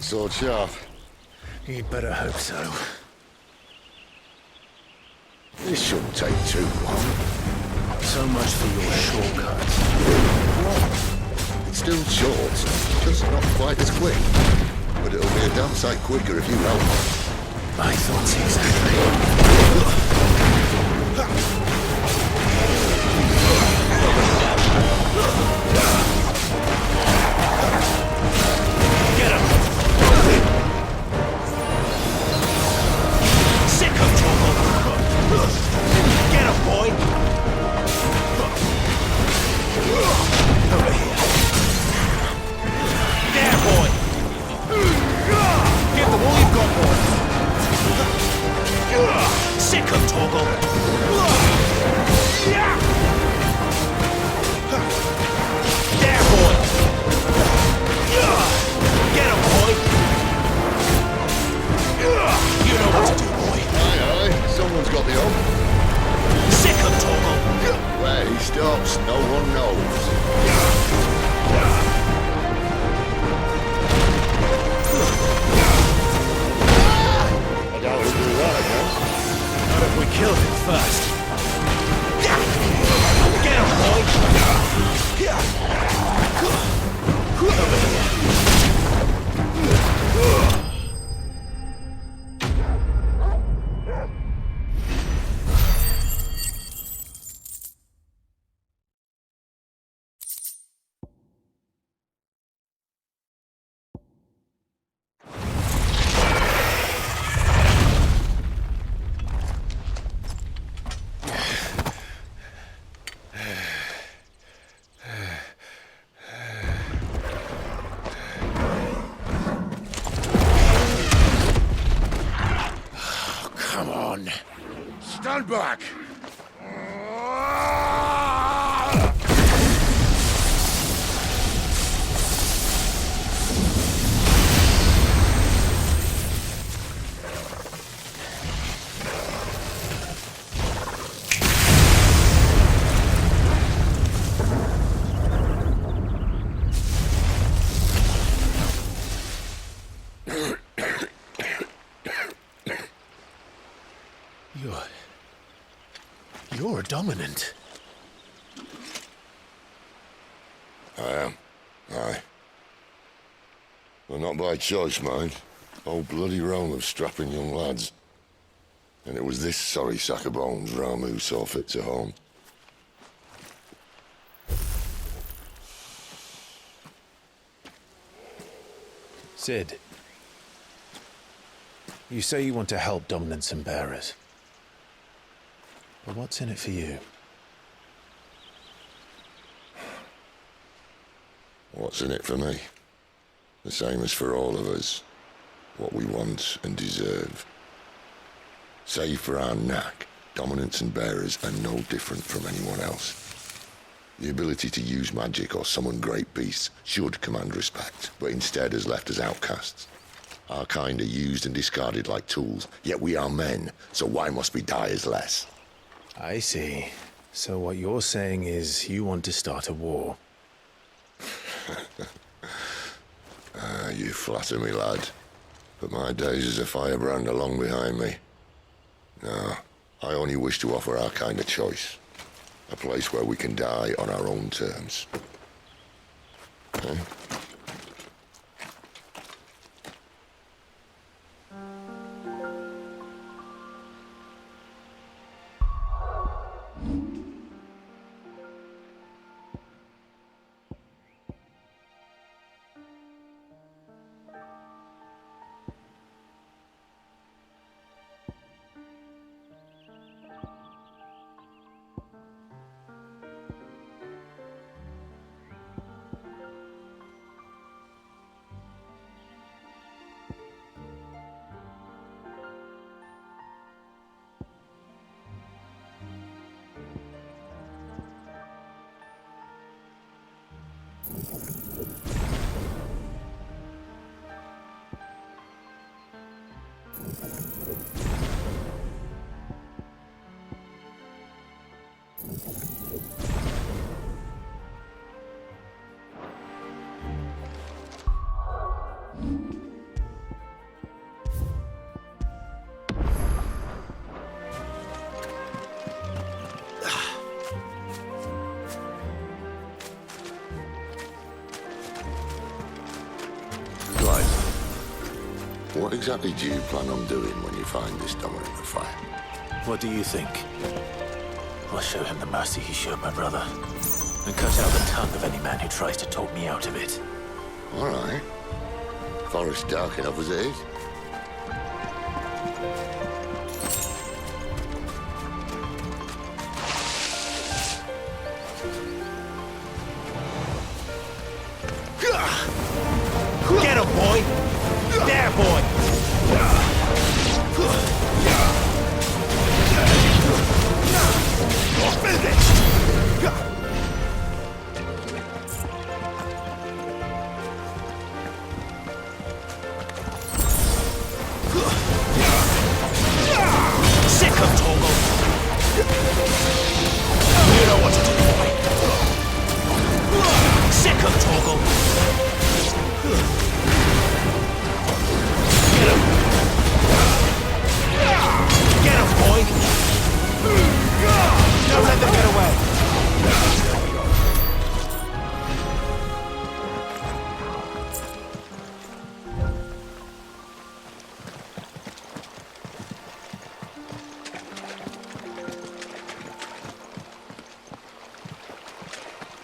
Sword sharp. You'd better hope so. This shouldn't take too long. So much for your shortcut. It's still short, just not quite as quick. But it'll be a damn sight quicker if you help. My thoughts exactly. Get him! Sick of trouble! Get him, boy! Over here. There, boy! Give them all you've got, boy! Sick of Toggle! There, boy! Get him, boy! You know what to do, boy. Aye, someone's got the hump. Sick of Toggle! Where he stops, no one knows. I doubt he'll do that again. Not if we kill him first. Get him, boy! Over here. Come on. Stand back! You're dominant. I am. Aye. Well, not by choice, mind. Whole bloody realm of strapping young lads. And it was this sorry sack of bones Ramu saw fit to home. Sid, you say you want to help dominants and bearers. But what's in it for you? What's in it for me? The same as for all of us. What we want and deserve. Save for our knack, dominants and bearers are no different from anyone else. The ability to use magic or summon great beasts should command respect, but instead has left us outcasts. Our kind are used and discarded like tools, yet we are men, so why must we die as less? I see. So what you're saying is you want to start a war. You flatter me, lad. But my days as a firebrand are long behind me. No, I only wish to offer our kind a choice. A place where we can die on our own terms. Eh? What exactly do you plan on doing when you find this dominant of fire? What do you think? I'll show him the mercy he showed my brother, and cut out the tongue of any man who tries to talk me out of it. All right. Forest dark enough as it is. Get him, boy! There, boy! Sick of Toggle! You know what to do, boy! Sick of Toggle! Get him! Get him, boy! Don't let them get away!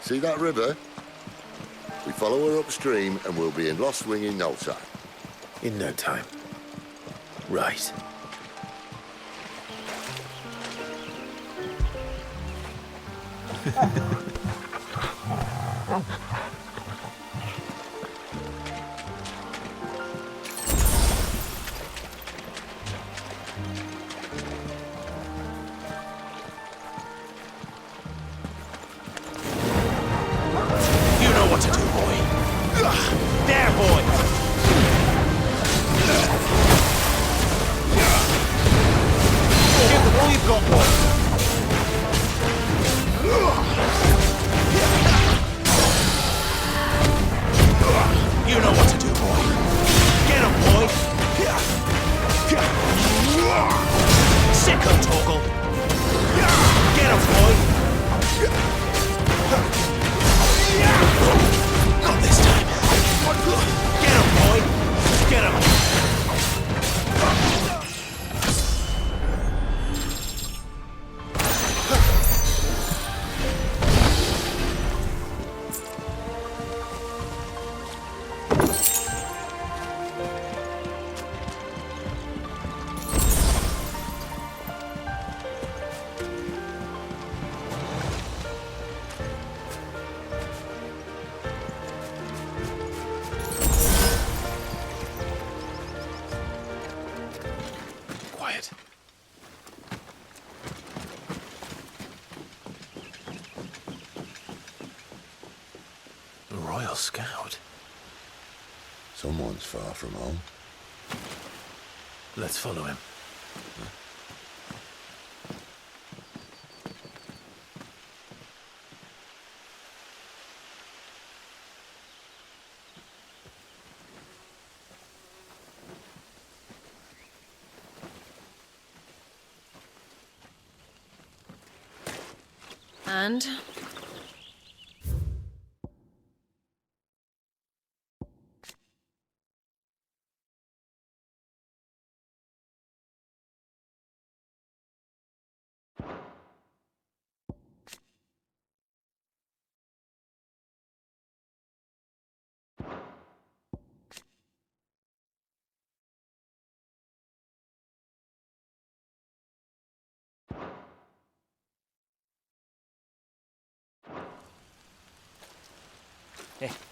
See that river? We follow her upstream and we'll be in Lost Wing in no time. In no time. Right. You know what to do, boy. There, boy! Give them all you've got, boy! You know what to do, boy. Get him, boy! Sick of Toggle! Get him, boy! Not this time! Get him, boy! Get him! Quiet. A Royal Scout. Someone's far from home. Let's follow him. And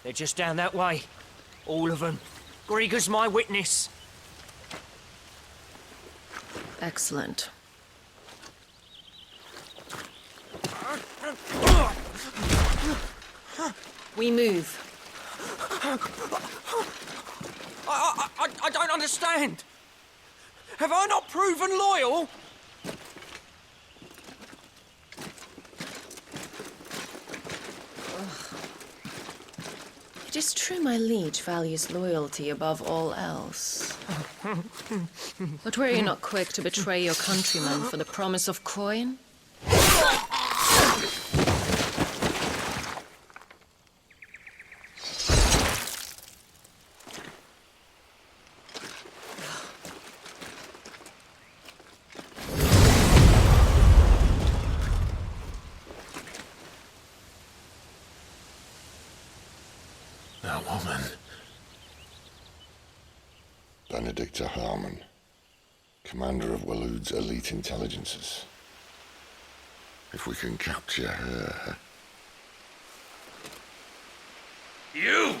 They're just down that way. All of them. Grieger's my witness. excellent. We move. I don't understand. Have I not proven loyal? It is true my liege values loyalty above all else. But were you not quick to betray your countrymen for the promise of coin? Benedikta Harmon, commander of Waloed's elite intelligences. If we can capture her... You!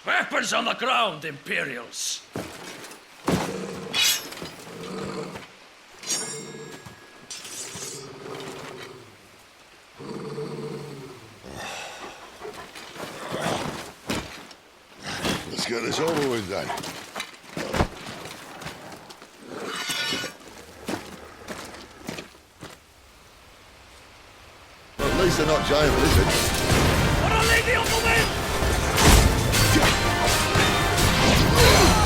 Weapons on the ground, Imperials! Let's get this over with then. At least they're not giant lizards. What a lady on the wind!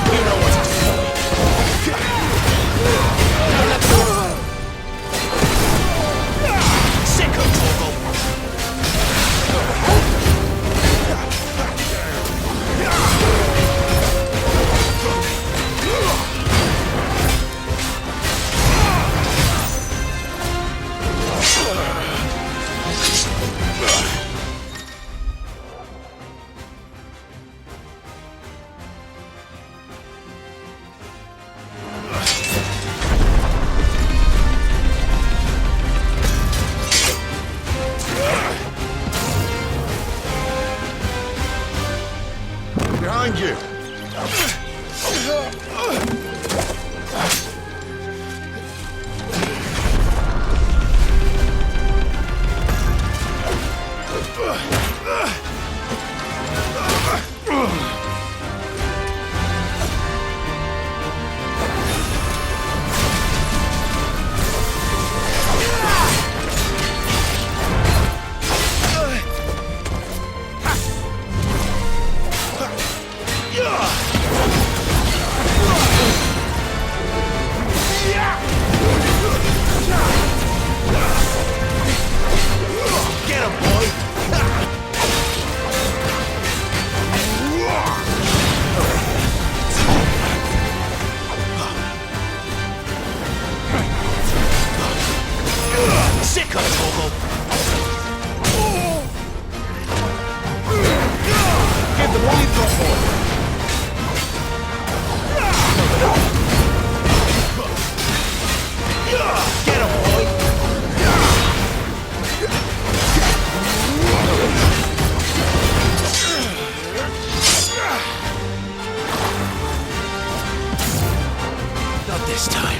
You know what to do. Sicko Torgal! Behind you! Get him, boy! Sicko Torgal! Get the bleed drop, boy! Get him, boy! Not this time.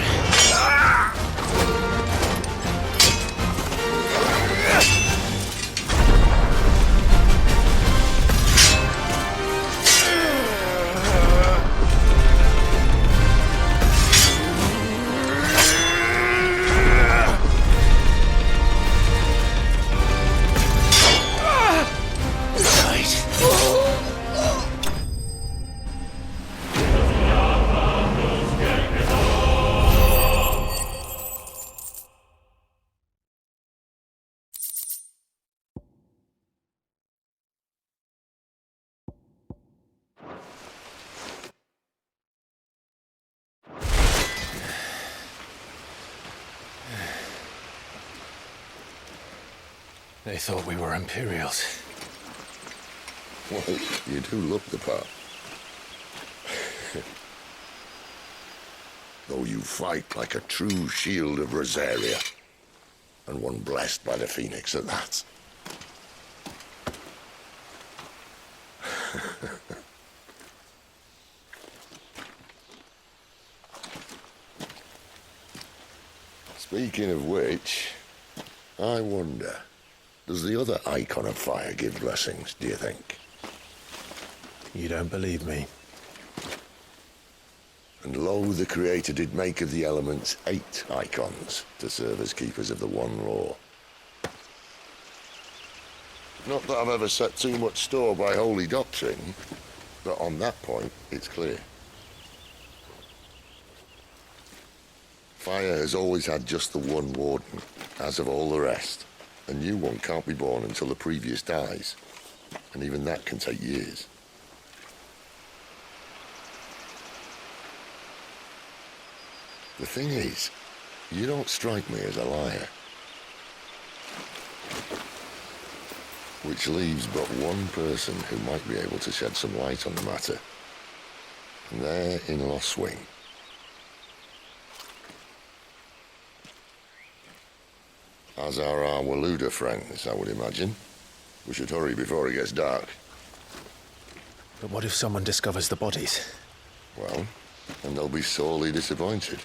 They thought we were Imperials. Well, you do look the part. Though you fight like a true shield of Rosaria. And one blessed by the Phoenix at that. Speaking of which, I wonder, does the other icon of fire give blessings, do you think? You don't believe me? And lo, the Creator did make of the elements 8 icons to serve as keepers of the one law. Not that I've ever set too much store by holy doctrine, but on that point, it's clear. Fire has always had just the one warden, as of all the rest. A new one can't be born until the previous dies, and even that can take years. The thing is, you don't strike me as a liar. Which leaves but one person who might be able to shed some light on the matter. And they're in Lost Wing. As are our Waluda friends, I would imagine. We should hurry before it gets dark. But what if someone discovers the bodies? Well, then they'll be sorely disappointed.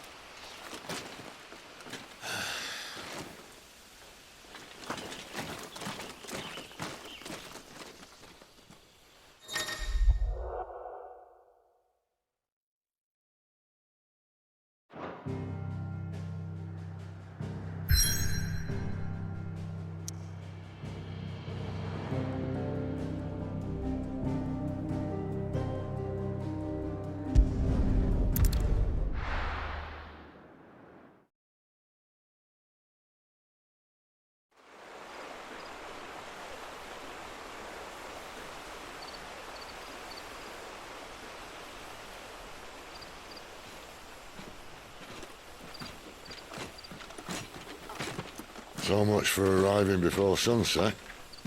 So much for arriving before sunset.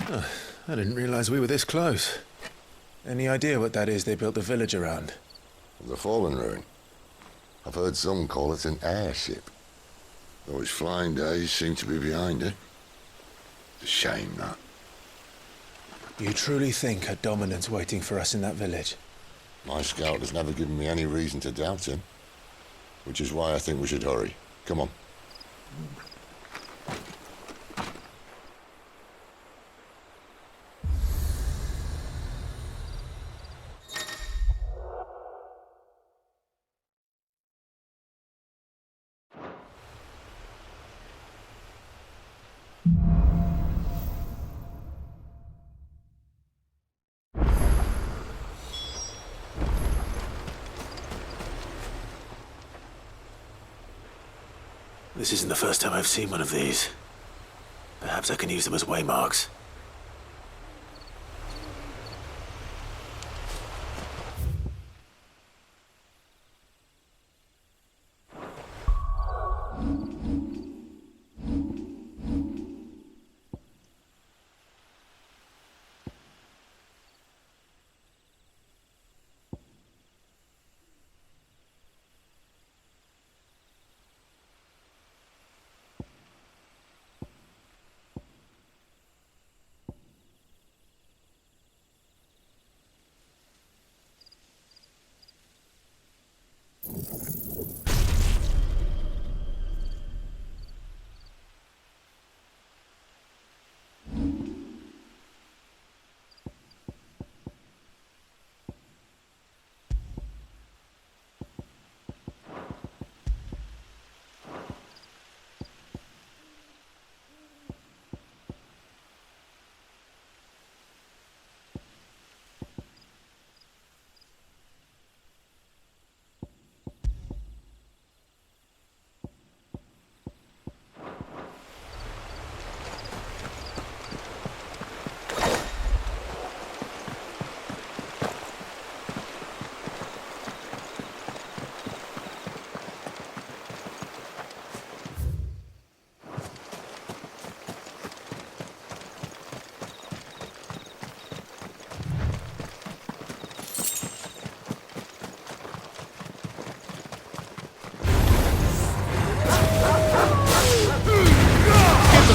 Oh, I didn't realize we were this close. Any idea what that is they built the village around? The Fallen Ruin. I've heard some call it an airship. Though its flying days seem to be behind it. It's a shame, that. You truly think a dominant's waiting for us in that village? My scout has never given me any reason to doubt him. Which is why I think we should hurry. Come on. This isn't the first time I've seen one of these. Perhaps I can use them as waymarks.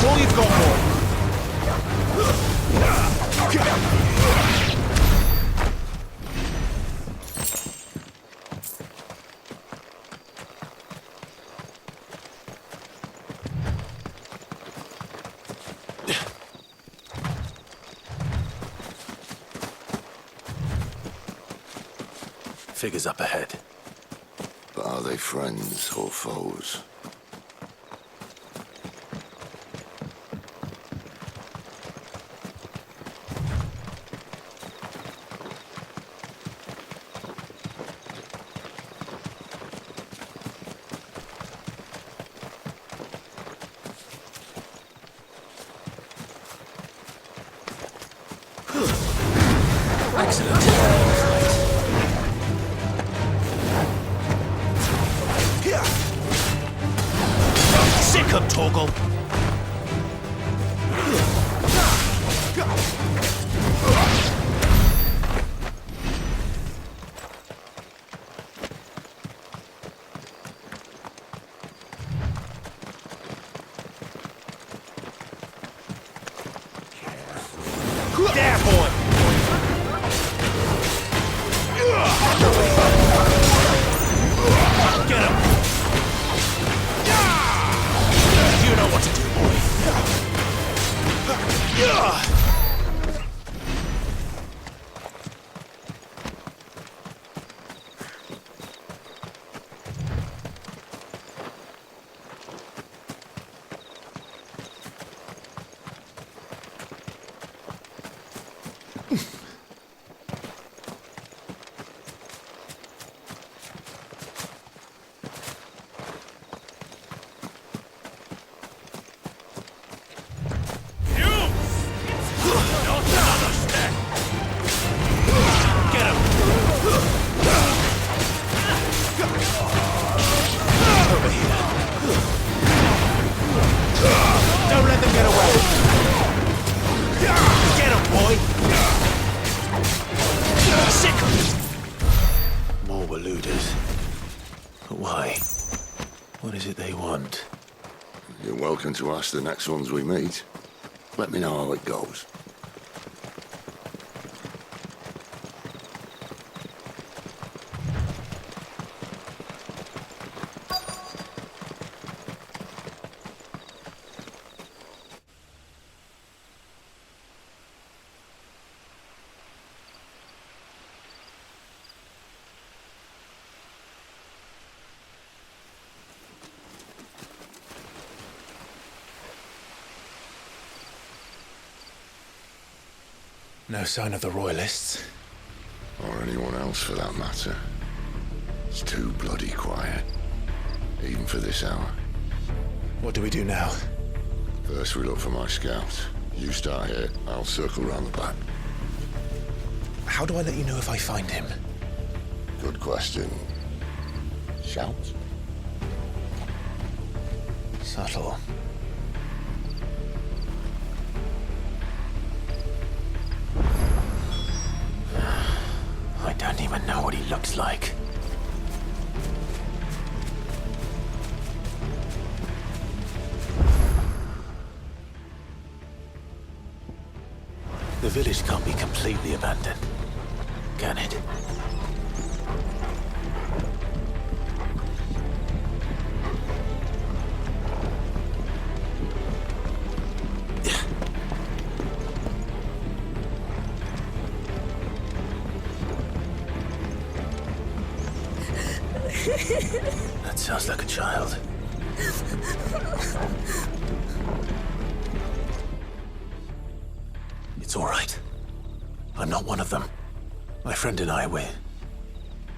All you've got, boy. Figures up ahead. But are they friends or foes? Sick of Torgal! Don't let them get away! Get him, boy! Sick! More were looters. But why? What is it they want? You're welcome to ask the next ones we meet. Let me know how it goes. No sign of the Royalists. Or anyone else for that matter. It's too bloody quiet. Even for this hour. What do we do now? First we look for my scout. You start here, I'll circle round the back. How do I let you know if I find him? Good question. Shout? Subtle. I don't even know what he looks like. The village can't be completely abandoned, can it? That sounds like a child. It's all right. I'm not one of them. My friend and I, we're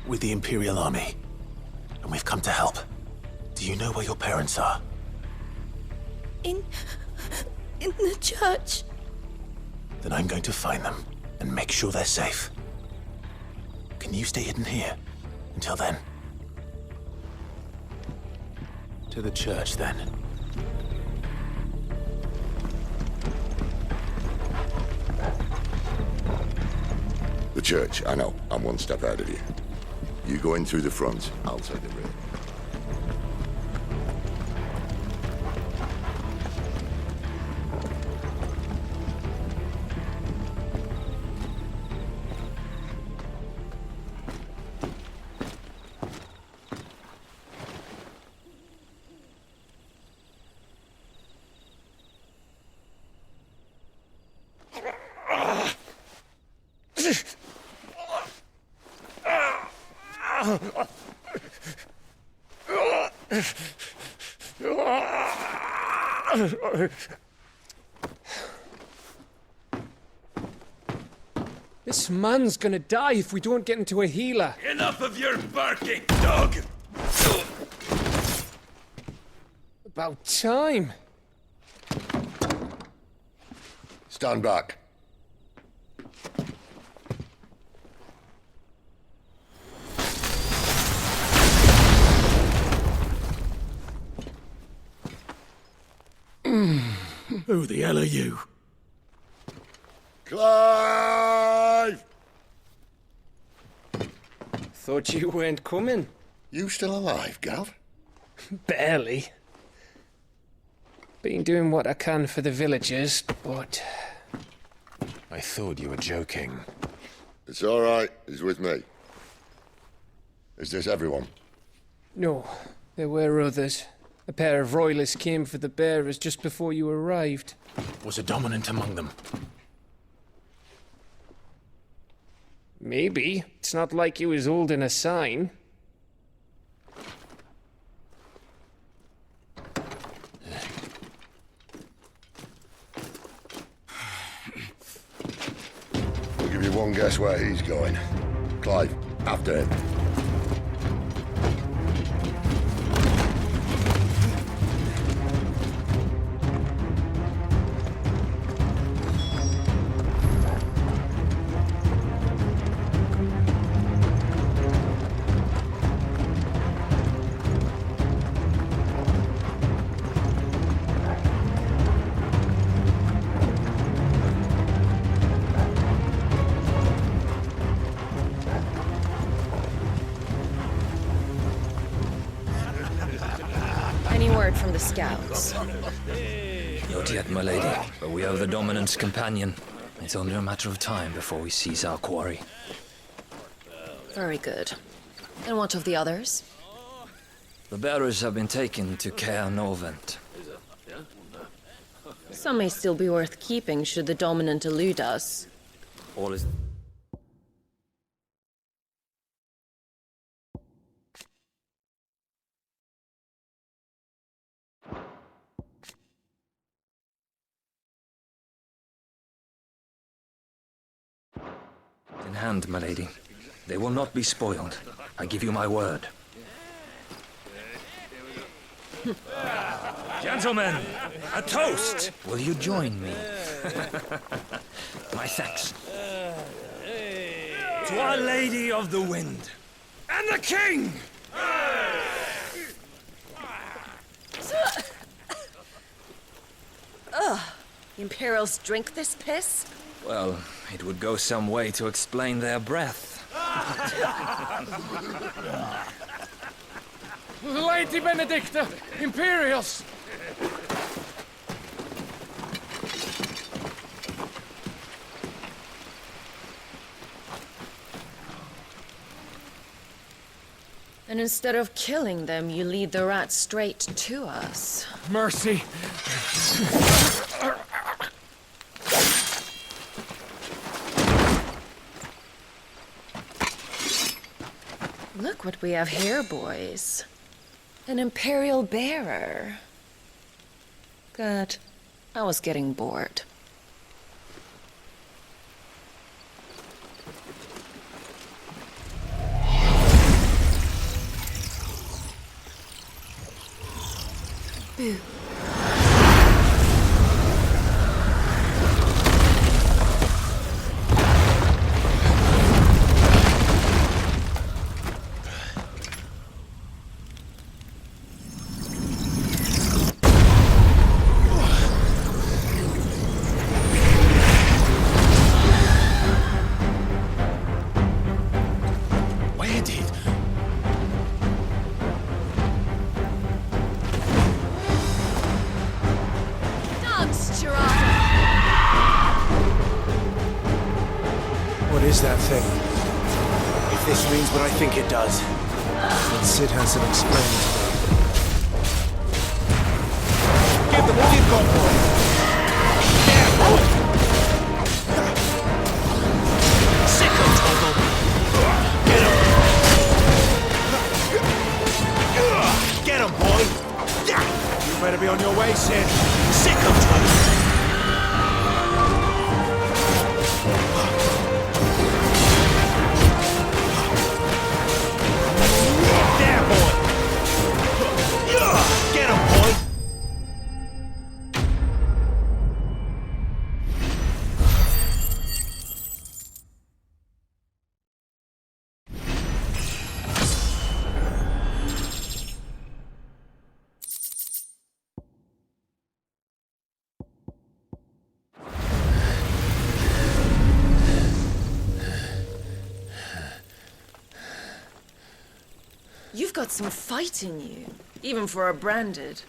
with the Imperial Army, and we've come to help. Do you know where your parents are? In the church. Then I'm going to find them and make sure they're safe. Can you stay hidden here until then? To the church, then. The church, I know. I'm one step ahead of you. You go in through the front, I'll take the rear. This man's gonna die if we don't get into a healer. Enough of your barking, dog! About time. Stand back. Who the hell are you? Clive! Thought you weren't coming. You still alive, Gav? Barely. Been doing what I can for the villagers, but... I thought you were joking. It's all right. He's with me. Is this everyone? No, there were others. A pair of royalists came for the bearers just before you arrived. Was a dominant among them? Maybe. It's not like he was holding a sign. We Everyone guess where he's going. Clive, after him. Any word from the scouts? Not yet, my lady, but we have the Dominant's companion. It's only a matter of time before we seize our quarry. Very good. And what of the others? The bearers have been taken to Caer Novent. Some may still be worth keeping should the Dominant elude us. All is... in hand, my lady. They will not be spoiled. I give you my word. Gentlemen, a toast! Will you join me? My thanks. To Our Lady of the Wind and the King! Ugh. The Imperials drink this piss? Well, it would go some way to explain their breath. Lady Benedikta! Imperials! And instead of killing them, you lead the rats straight to us. Mercy! Look what we have here, boys. An Imperial bearer. Good. I was getting bored. Boo. What is that thing? If this means what I think it does, then Sid has to explain to me. Give them what you've got, boy! Yeah, boy! Sicko toggle! Get him! Get him, boy! You better be on your way, Sid. Sicko toggle! Get him, boy! You've got some fight in you, even for a branded.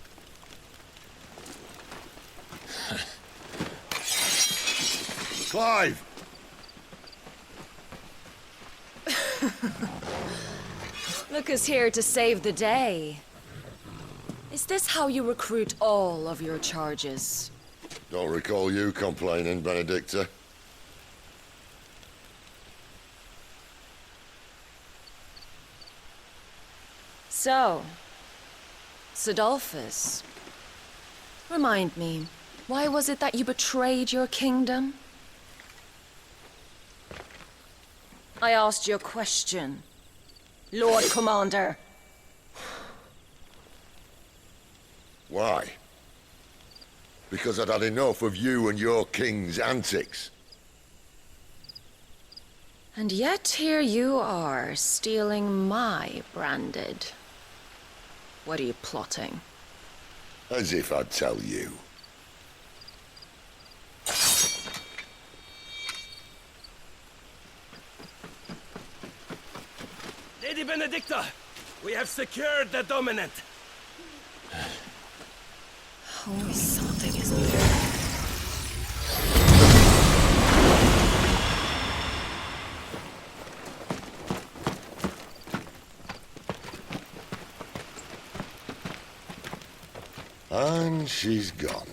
Clive! Look who's here to save the day. Is this how you recruit all of your charges? Don't recall you complaining, Benedikta. So, Sidolphus, remind me, why was it that you betrayed your kingdom? I asked you a question, Lord Commander. Why? Because I'd had enough of you and your king's antics. And yet here you are, stealing my branded. What are you plotting? As if I'd tell you. Lady Benedikta, we have secured the dominant. Oh, something isn't there. And she's gone.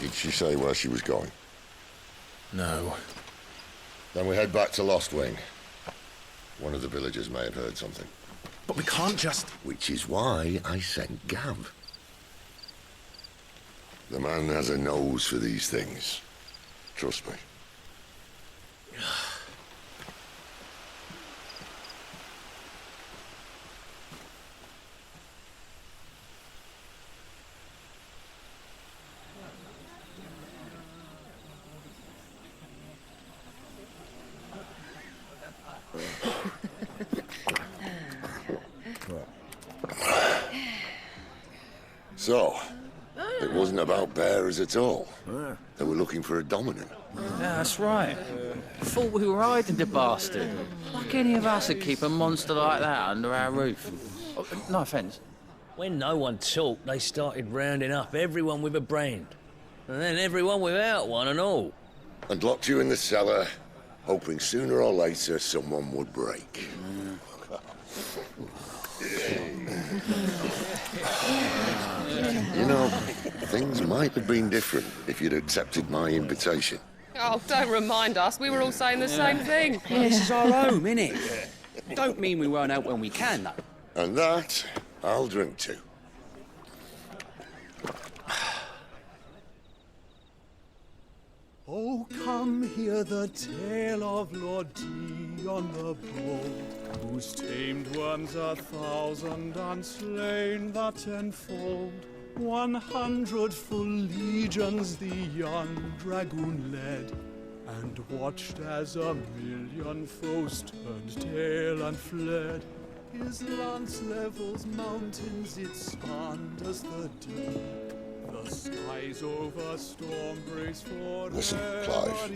Did she say where she was going? No. Then we head back to Lost Wing. One of the villagers may have heard something. But we can't just... Which is why I sent Gav. The man has a nose for these things. Trust me. So, it wasn't about bearers at all. They were looking for a dominant. Yeah, that's right. Thought we were hiding the bastard. Like any of us would keep a monster like that under our roof. Oh, no offence. When no one talked, they started rounding up everyone with a brand. And then everyone without one and all. And locked you in the cellar, hoping sooner or later someone would break. You know, things might have been different if you'd accepted my invitation. Oh, don't remind us. We were all saying the same thing. Yeah, this is our home, innit? Don't mean we won't out when we can, though. And that, I'll drink to. Oh, come hear the tale of Lord Dion the Bold, whose tamed worms 1,000 and slain the tenfold. 100 full legions the young dragoon led, and watched as 1,000,000 foes turned tail and fled. His lance levels mountains, it spanned as the deep. The skies over storm brace for Listen, Clive.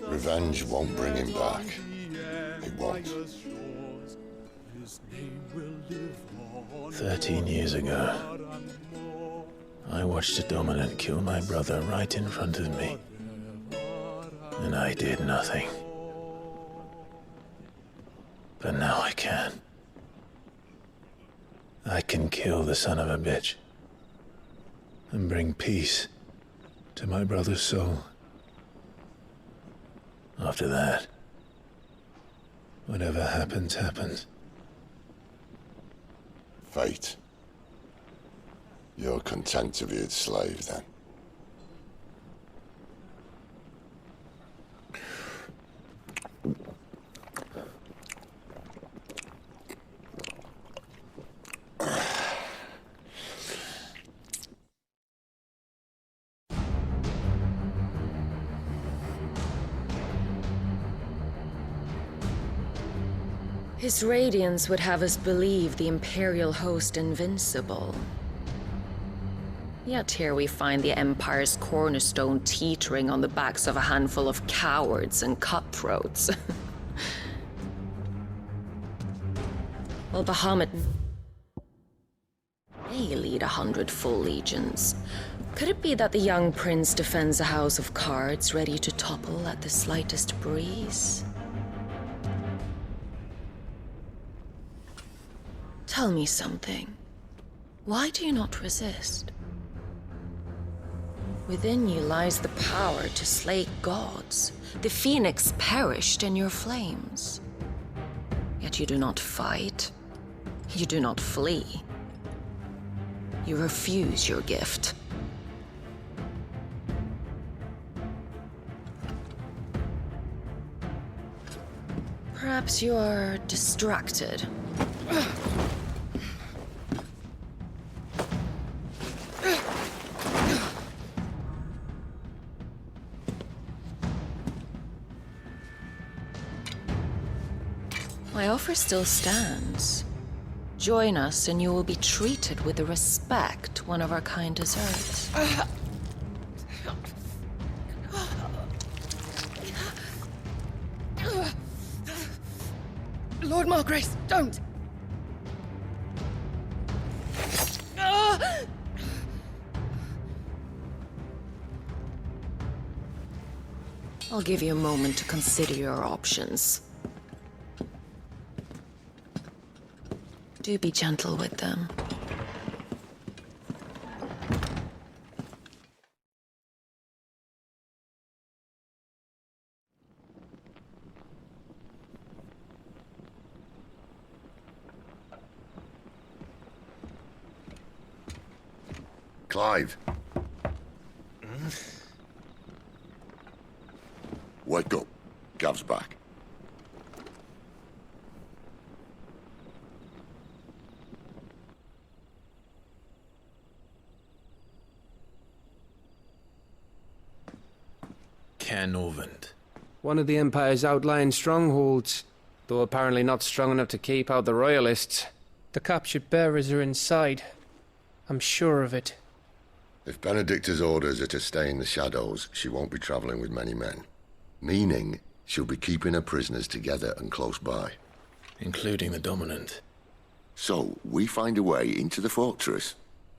Revenge won't bring him back. It won't. 13 years ago, I watched a dominant kill my brother right in front of me. And I did nothing. But now I can. I can kill the son of a bitch. And bring peace to my brother's soul. After that, whatever happens, happens. Fate. You're content to be its slave, then? His radiance would have us believe the Imperial host invincible. Yet here we find the Empire's cornerstone teetering on the backs of a handful of cowards and cutthroats. Well, Bahamut may lead 100 full legions. Could it be that the young prince defends a house of cards ready to topple at the slightest breeze? Tell me something. Why do you not resist? Within you lies the power to slay gods. The phoenix perished in your flames. Yet you do not fight You do not flee. You refuse your gift. Perhaps you are distracted. My offer still stands. Join us and you will be treated with the respect one of our kind deserves. Lord Margrace, don't! I'll give you a moment to consider your options. Do be gentle with them. Clive. Wake up. Gav's back. Canovant. One of the Empire's outlying strongholds, though apparently not strong enough to keep out the Royalists. The captured bearers are inside. I'm sure of it. If Benedikta's orders are to stay in the shadows, she won't be traveling with many men. Meaning, she'll be keeping her prisoners together and close by. Including the Dominant. So, we find a way into the fortress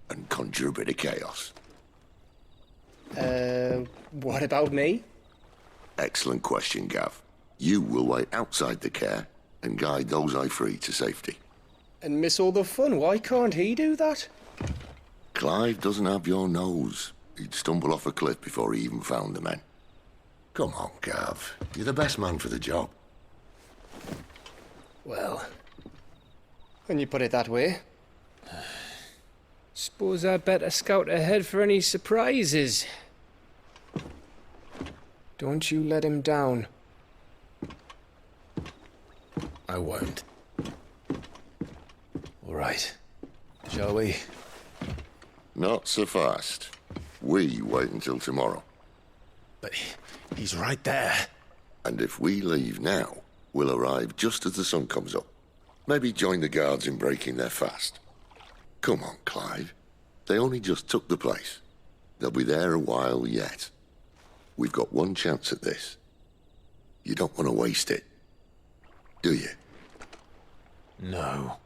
and conjure a bit of chaos. What about me? Excellent question, Gav. You will wait outside the care and guide those I free to safety. And miss all the fun. Why can't he do that? Clive doesn't have your nose. He'd stumble off a cliff before he even found the men. Come on, Gav. You're the best man for the job. Well, when you put it that way. Suppose I'd better scout ahead for any surprises. Don't you let him down. I won't. All right. Shall we? Not so fast. We wait until tomorrow. But he's right there. And if we leave now, we'll arrive just as the sun comes up. Maybe join the guards in breaking their fast. Come on, Clive. They only just took the place. They'll be there a while yet. We've got one chance at this. You don't want to waste it, do you? No.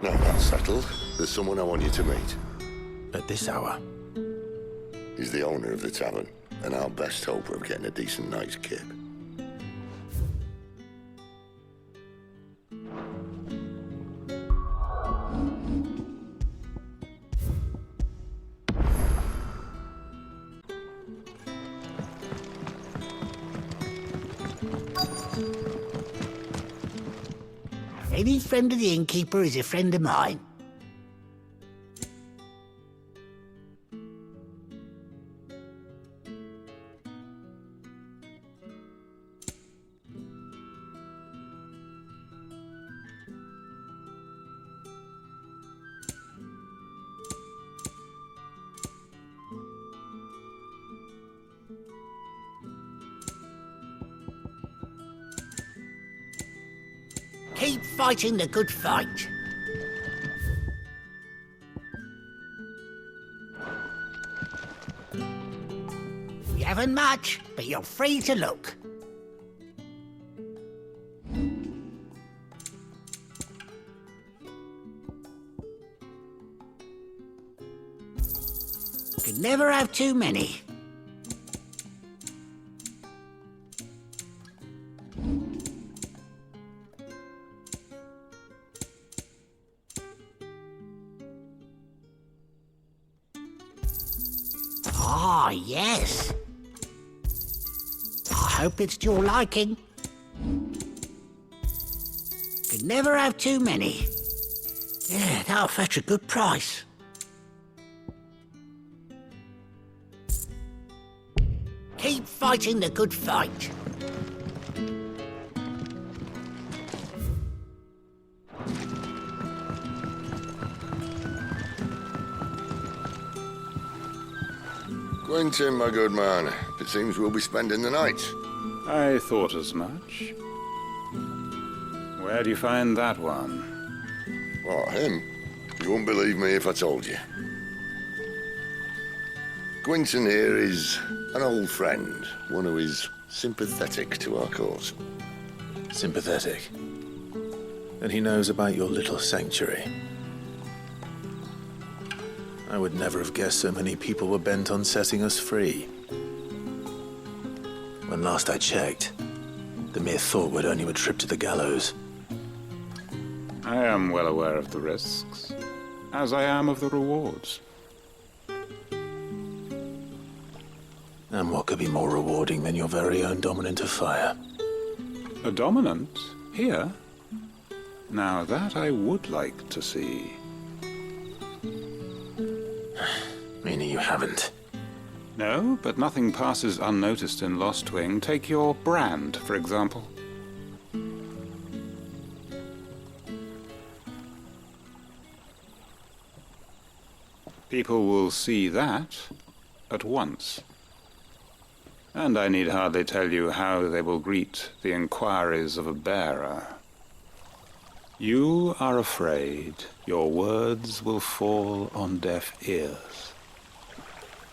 Now that's settled. There's someone I want you to meet. At this hour? He's the owner of the tavern, and our best hope of getting a decent night's kip. Any friend of the innkeeper is a friend of mine. Keep fighting the good fight. You haven't much, but you're free to look. Could never have too many. Ah, yes. I hope it's to your liking. Could never have too many. Yeah, that'll fetch a good price. Keep fighting the good fight. Quentin, my good man. It seems we'll be spending the night. I thought as much. Where do you find that one? What, him? You wouldn't believe me if I told you. Quentin here is an old friend, one who is sympathetic to our cause. Sympathetic. And he knows about your little sanctuary. I would never have guessed so many people were bent on setting us free. When last I checked, the mere thought would earn you a trip to the gallows. I am well aware of the risks, as I am of the rewards. And what could be more rewarding than your very own dominant of fire? A dominant? Here? Now that I would like to see. Meaning you haven't? No, but nothing passes unnoticed in Lostwing. Take your brand, for example. People will see that at once. And I need hardly tell you how they will greet the inquiries of a bearer. You are afraid your words will fall on deaf ears,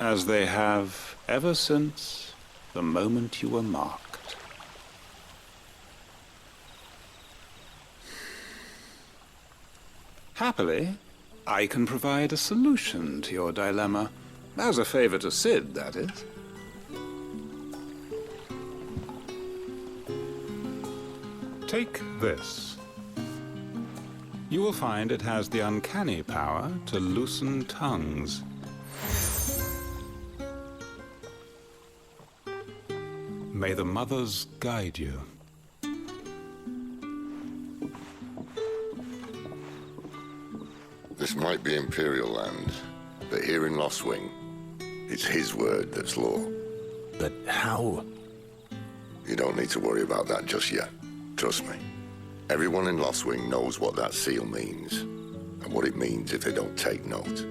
as they have ever since the moment you were marked. Happily, I can provide a solution to your dilemma, as a favor to Sid, that is. Take this. You will find it has the uncanny power to loosen tongues. May the mothers guide you. This might be Imperial land, but here in Lostwing, it's his word that's law. But how? You don't need to worry about that just yet. Trust me. Everyone in Lostwing knows what that seal means, and what it means if they don't take note.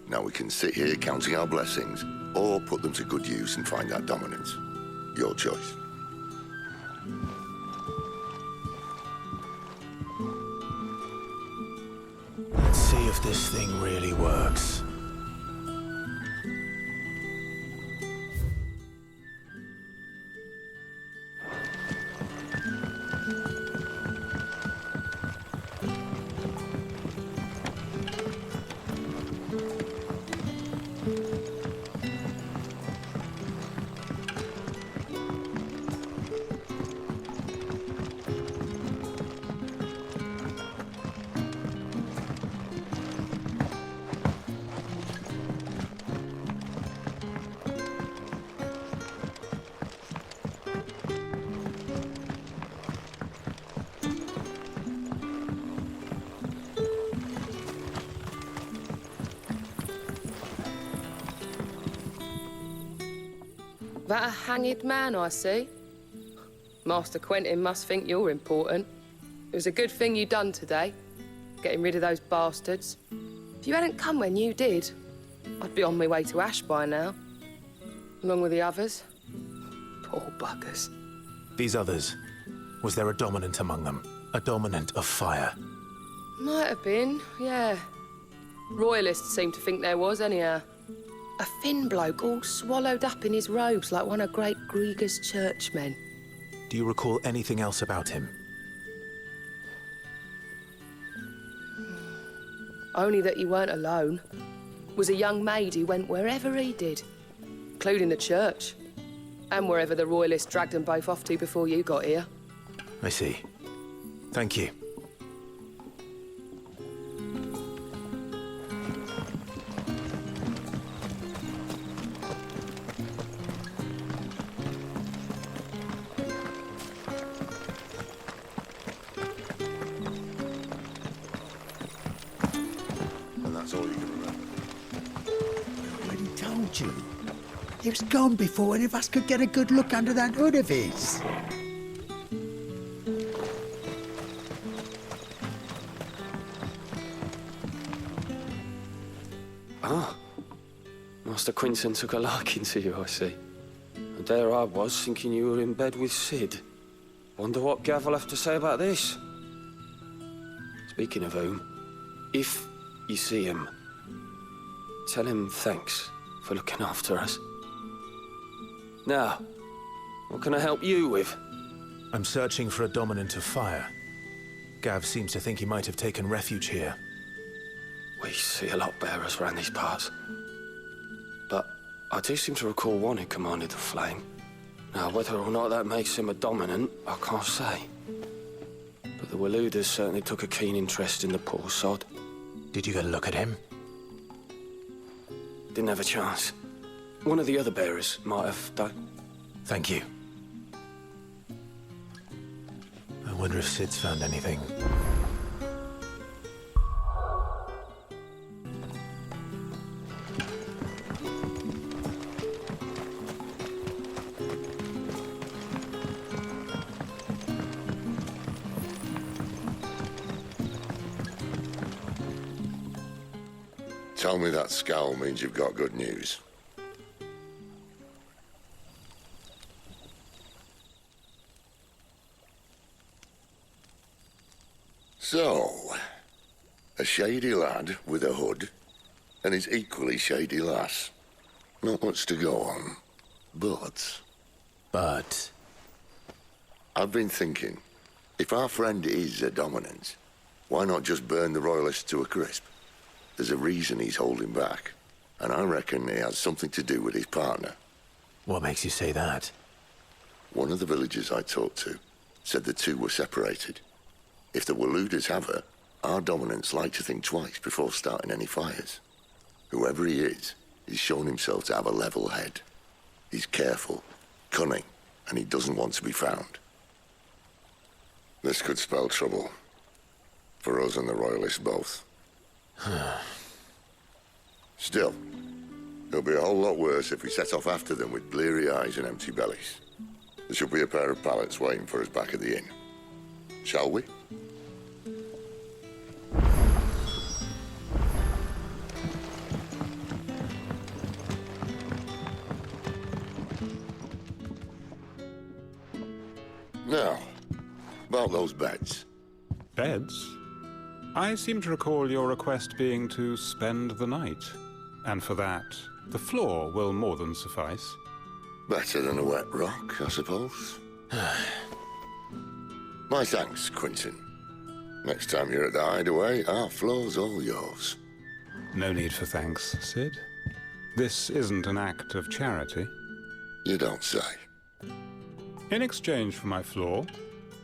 Now we can sit here counting our blessings, or put them to good use and find that dominance. Your choice. Let's see if this thing really works. That a hanged man I see? Master Quentin must think you're important. It was a good thing you done today, getting rid of those bastards. If you hadn't come when you did, I'd be on my way to Ash by now, along with the others. Poor buggers. These others, was there a dominant among them? A dominant of fire? Might have been, yeah. Royalists seem to think there was, anyhow. A thin bloke all swallowed up in his robes like one of Great Grieger's churchmen. Do you recall anything else about him? Only that you weren't alone. Was a young maid who went wherever he did, including the church, and wherever the royalists dragged them both off to before you got here. I see. Thank you. And that's all you can remember. I already told you. He was gone before any of us could get a good look under that hood of his. Ah, Master Quinton took a liking to you, I see. And there I was, thinking you were in bed with Sid. Wonder what Gav will have to say about this. Speaking of whom, if you see him, tell him thanks for looking after us. Now, what can I help you with? I'm searching for a dominant of fire. Gav seems to think he might have taken refuge here. We see a lot bearers around these parts. But I do seem to recall one who commanded the flame. Now, whether or not that makes him a dominant, I can't say. But the Waluders certainly took a keen interest in the poor sod. Did you get a look at him? Didn't have a chance. One of the other bearers might have done. Thank you. I wonder if Sid's found anything. Tell me that scowl means you've got good news. So, a shady lad with a hood, and his equally shady lass. Not much to go on, but... I've been thinking, if our friend is a dominant, why not just burn the royalists to a crisp? There's a reason he's holding back, and I reckon he has something to do with his partner. What makes you say that? One of the villagers I talked to said the two were separated. If the Waluders have her, our dominants like to think twice before starting any fires. Whoever he is, he's shown himself to have a level head. He's careful, cunning, and he doesn't want to be found. This could spell trouble. For us and the Royalists both. Still, it'll be a whole lot worse if we set off after them with bleary eyes and empty bellies. There should be a pair of pallets waiting for us back at the inn. Shall we? Now, about those beds. Beds? I seem to recall your request being to spend the night. And for that, the floor will more than suffice. Better than a wet rock, I suppose. My thanks, Quinton. Next time you're at the hideaway, our floor's all yours. No need for thanks, Sid. This isn't an act of charity. You don't say. In exchange for my floor,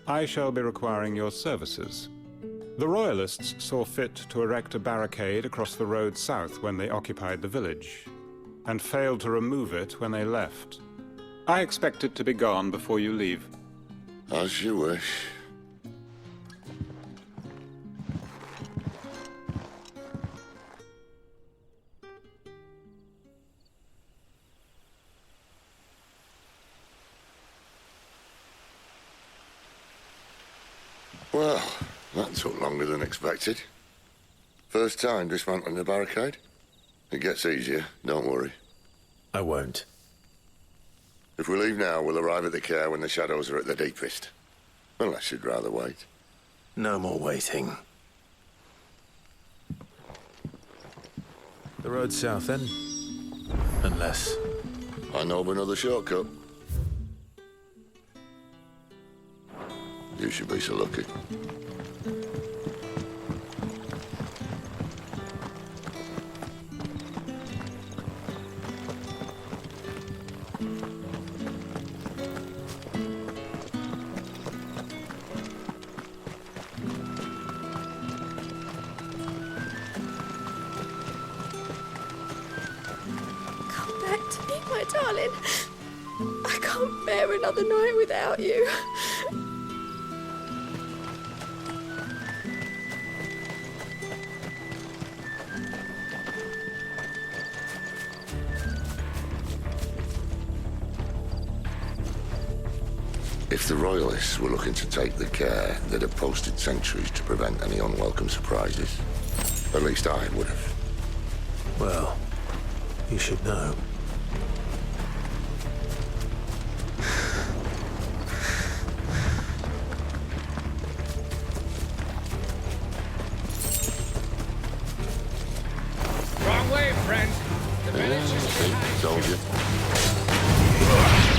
I shall be requiring your services. The Royalists saw fit to erect a barricade across the road south when they occupied the village, and failed to remove it when they left. I expect it to be gone before you leave. As you wish. Well, that took longer than expected. First time dismantling the barricade? It gets easier, don't worry. I won't. If we leave now, we'll arrive at the care when the shadows are at their deepest. Unless you'd rather wait. No more waiting. The road south, then? Unless... I know of another shortcut. You should be so lucky. darling. I can't bear another night without you. If the Royalists were looking to take the care, they'd have posted sentries to prevent any unwelcome surprises. At least I would have. Well, you should know. Wrong way, friend. The village is behind. Told you.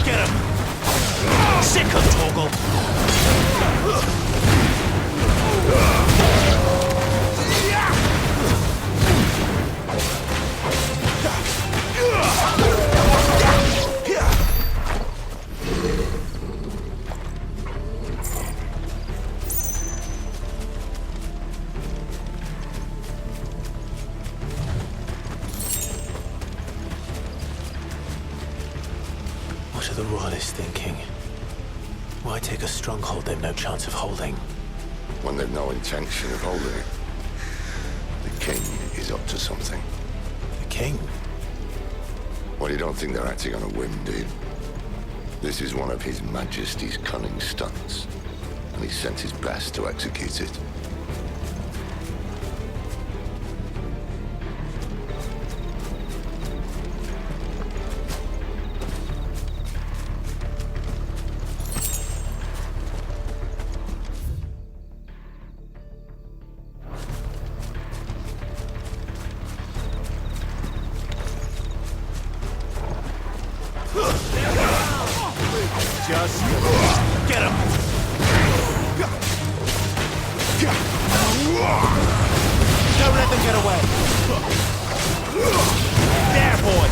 Get him! Sick of Torgal! What are the Royalists thinking? Why take a stronghold they've no chance of holding? When they've no intention of holding it. The king is up to something. The king? Well, you don't think they're acting on a whim, do you? This is one of His Majesty's cunning stunts, and he sent his best to execute it. Just get him! Don't let them get away! There, boy!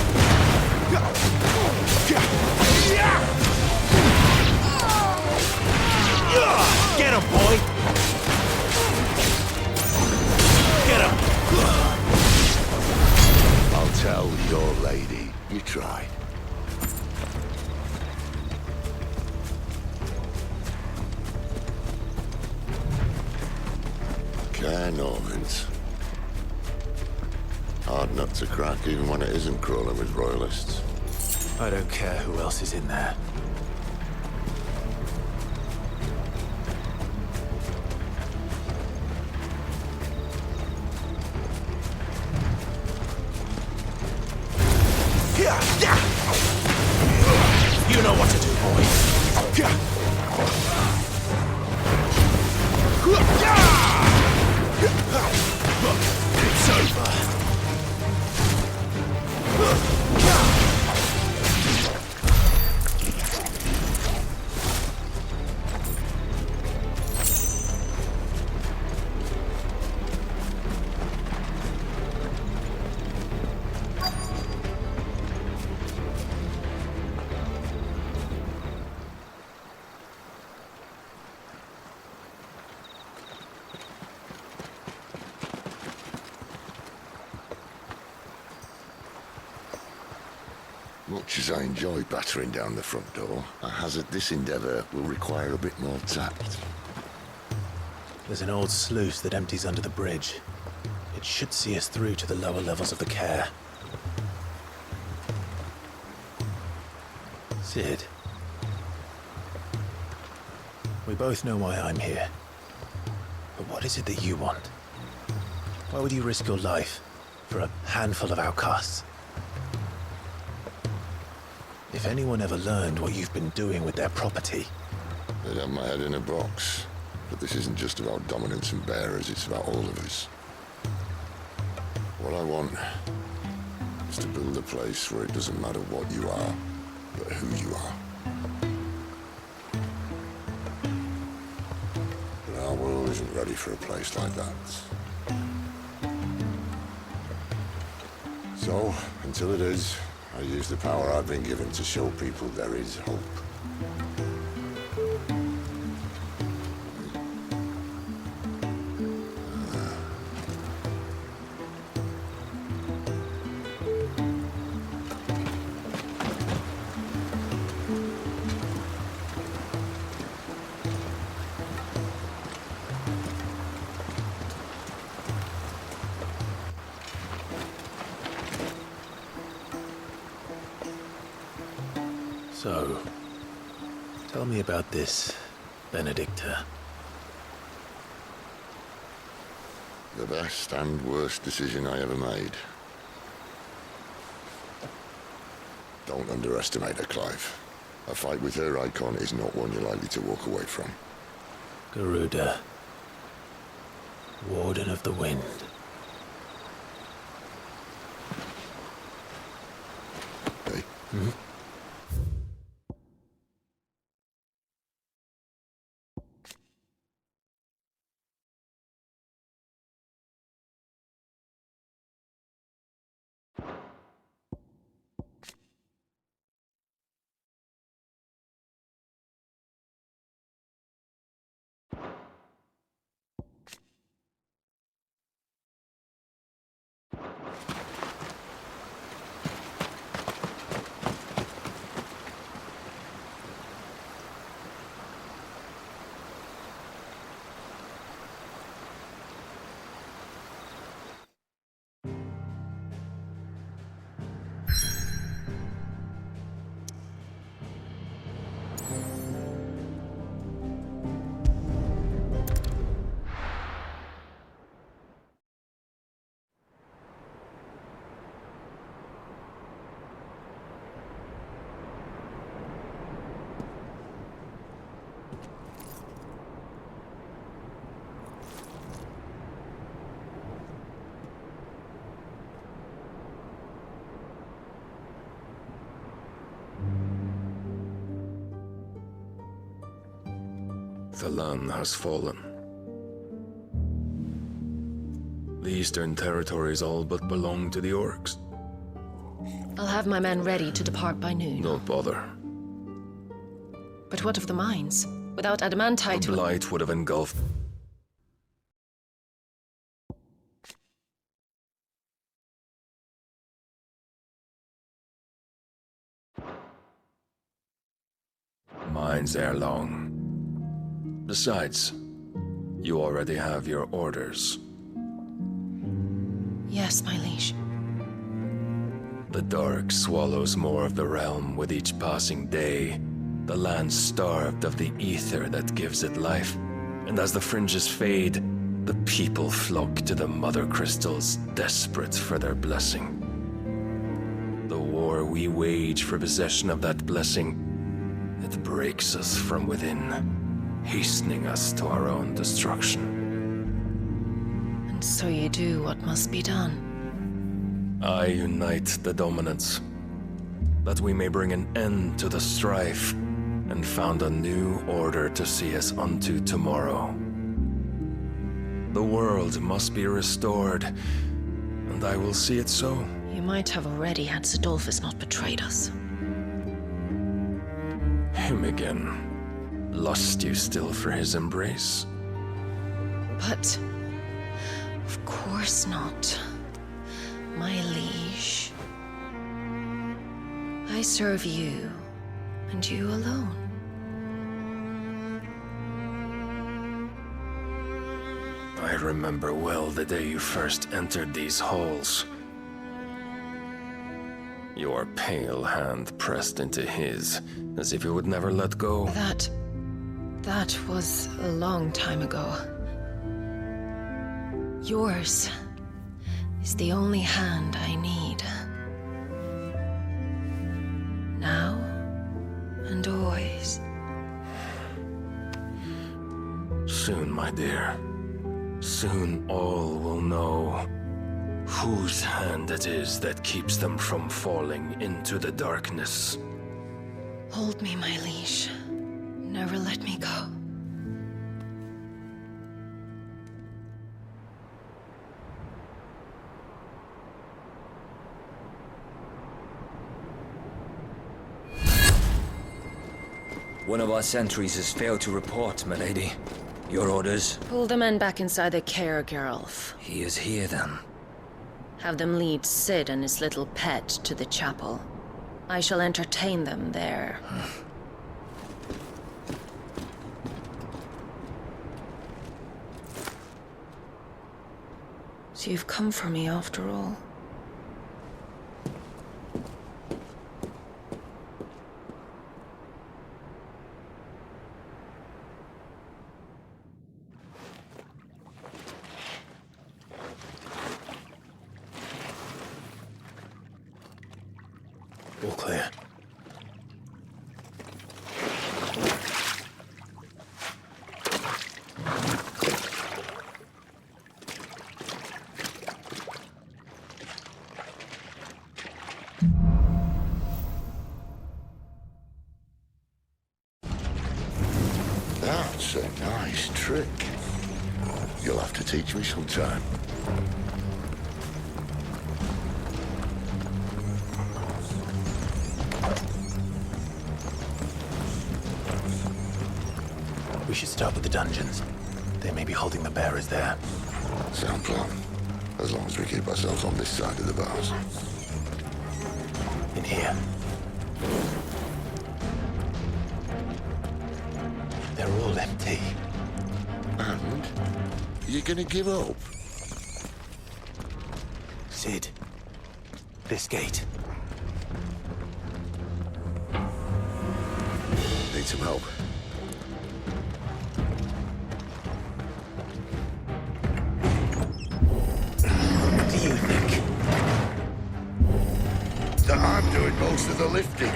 Get him, boy! Get him! I'll tell your lady you tried. Normans. Hard nut to crack even when it isn't crawling with Royalists. I don't care who else is in there. You know what to do, boy. It's over. Much as I enjoy battering down the front door, I hazard this endeavour will require a bit more tact. There's an old sluice that empties under the bridge. It should see us through to the lower levels of the care. Sid. We both know why I'm here. But what is it that you want? Why would you risk your life for a handful of outcasts? If anyone ever learned what you've been doing with their property... They'd have my head in a box. But this isn't just about dominance and bearers, it's about all of us. What I want is to build a place where it doesn't matter what you are, but who you are. But our world isn't ready for a place like that. So, until it is, I use the power I've been given to show people there is hope. So, tell me about this, Benedikta. The best and worst decision I ever made. Don't underestimate her, Clive. A fight with her icon is not one you're likely to walk away from. Garuda. Warden of the Wind. Hey? Hmm? The Lan has fallen. The Eastern Territories all but belong to the Orcs. I'll have my men ready to depart by noon. Don't bother. But what of the mines? Without adamantite... The blight would have engulfed... Mines ere long. Besides, you already have your orders. Yes, my liege. The dark swallows more of the realm with each passing day. The land's starved of the ether that gives it life. And as the fringes fade, the people flock to the mother crystals, desperate for their blessing. The war we wage for possession of that blessing, it breaks us from within, hastening us to our own destruction. And so you do what must be done. I unite the dominants, that we may bring an end to the strife, and found a new order to see us unto tomorrow. The world must be restored, and I will see it so. You might have already had Sidolphus not betrayed us. Him again. Lust you still for his embrace? But... of course not. My liege. I serve you, and you alone. I remember well the day you first entered these halls. Your pale hand pressed into his, as if you would never let go. That was a long time ago. Yours is the only hand I need. Now and always. Soon, my dear. Soon all will know whose hand it is that keeps them from falling into the darkness. Hold me, my liege. Never let me go. One of our sentries has failed to report, milady. Your orders? Pull the men back inside the care, Geralf. He is here, then. Have them lead Sid and his little pet to the chapel. I shall entertain them there. So you've come for me after all. That's a nice trick. You'll have to teach me sometime. We should start with the dungeons. They may be holding the bearers there. Sound plan. As long as we keep ourselves on this side of the bars. In here. They're all empty. And? You're gonna give up? Sid. This gate. Need some help. Do you think that I'm doing most of the lifting?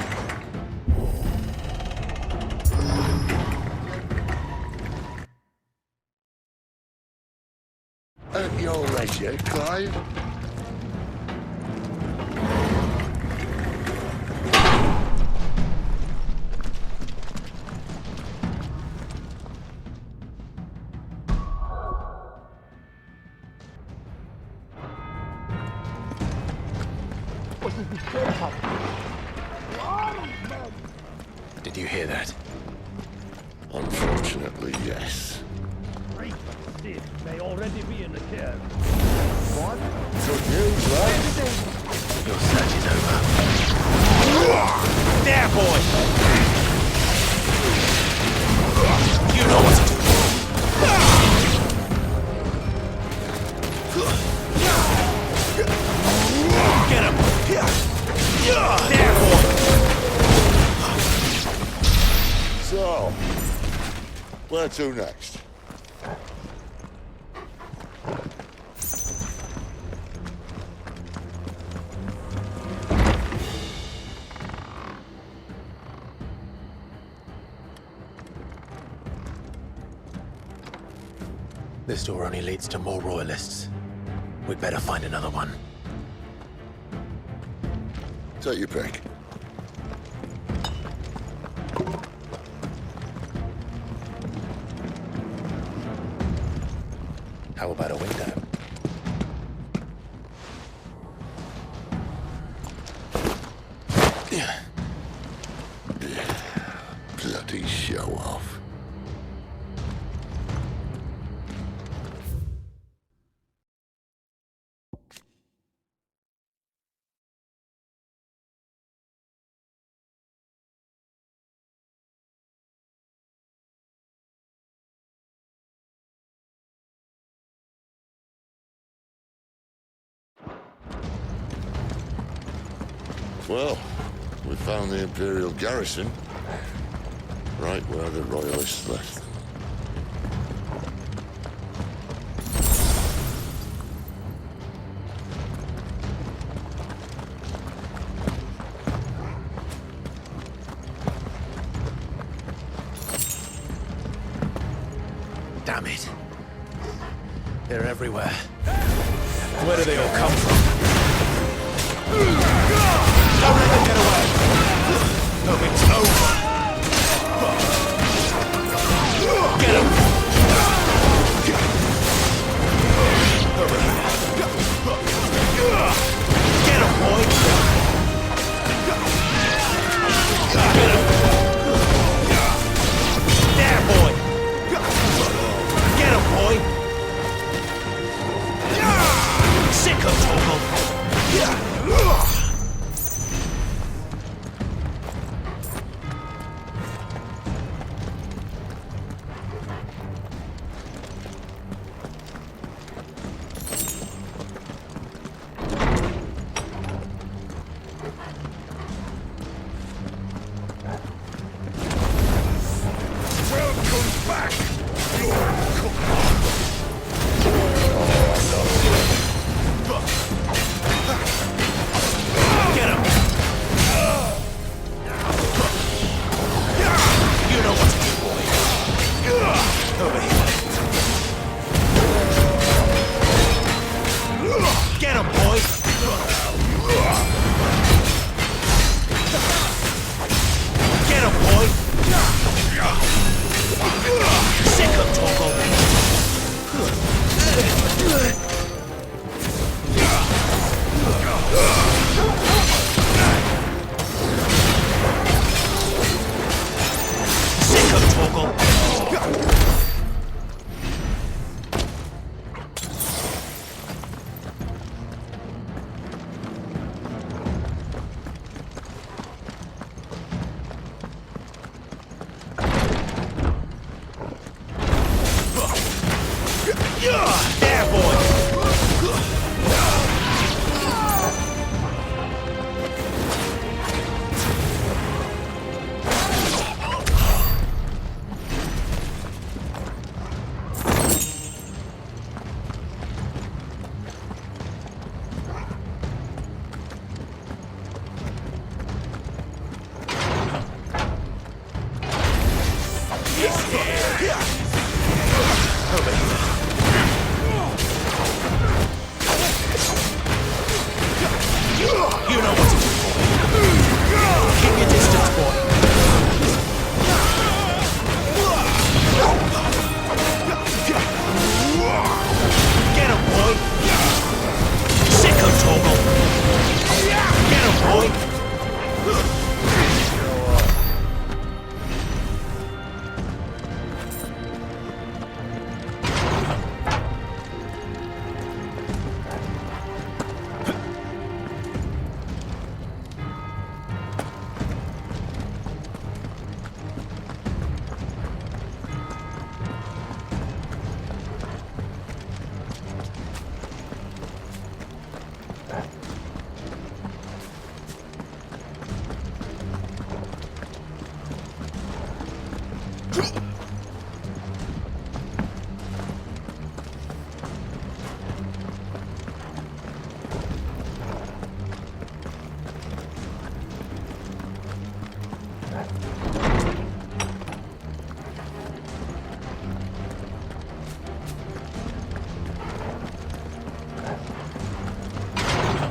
At your leisure, Clive. Did you hear that? Unfortunately, yes. Sid may already be in the care. What? Good news, lad. Your search is over. There, boy! You know what to do. Get him! There, boy! So, where to next? This door only leads to more royalists. We'd better find another one. Take your pick. How about a window? Bloody show off. Well, we found the Imperial garrison, right where the Royalists left them. Damn it. They're everywhere. Where do they all come from? Don't let them get away! No, it's over! Get him! Over here. Get him, boy! Get him! There, boy! Get him, boy! Sicko, Torgal! toggle! There, boy! You know what to do, boy. Keep your distance, boy. Get him, boy. Sicko toggle. Get him, boy.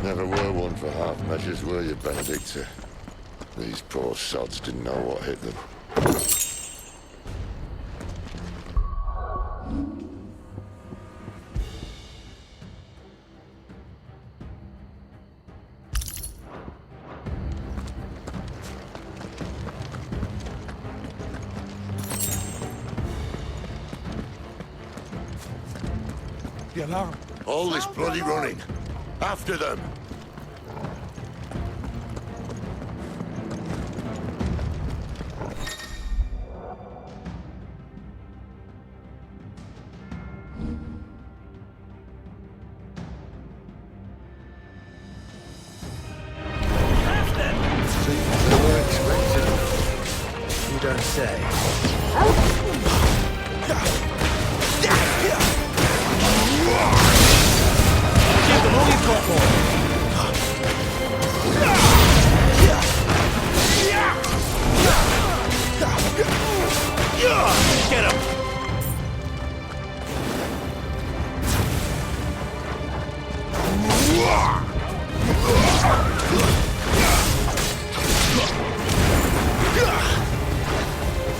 Never were one for half measures, were you, Benedikta? These poor sods didn't know what hit them. The alarm. All this bloody running. After them! You don't say. Give them all you've got, boy. Get him!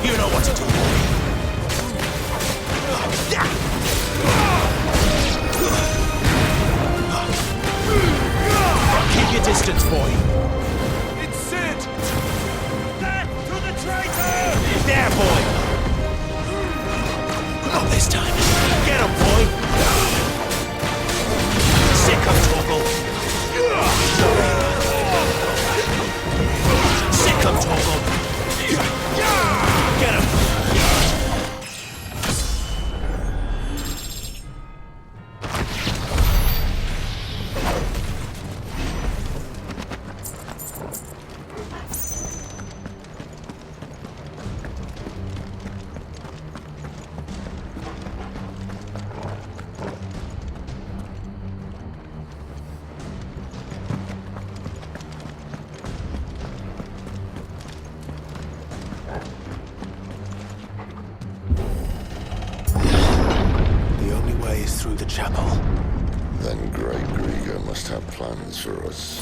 You know what to do. Keep your distance, boy. It's Sid! Death to the traitor! There, boy. Not this time. Get him, boy. Sick of toggle. Sick of toggle. Get him. Through the chapel. Then Great Grieger must have plans for us.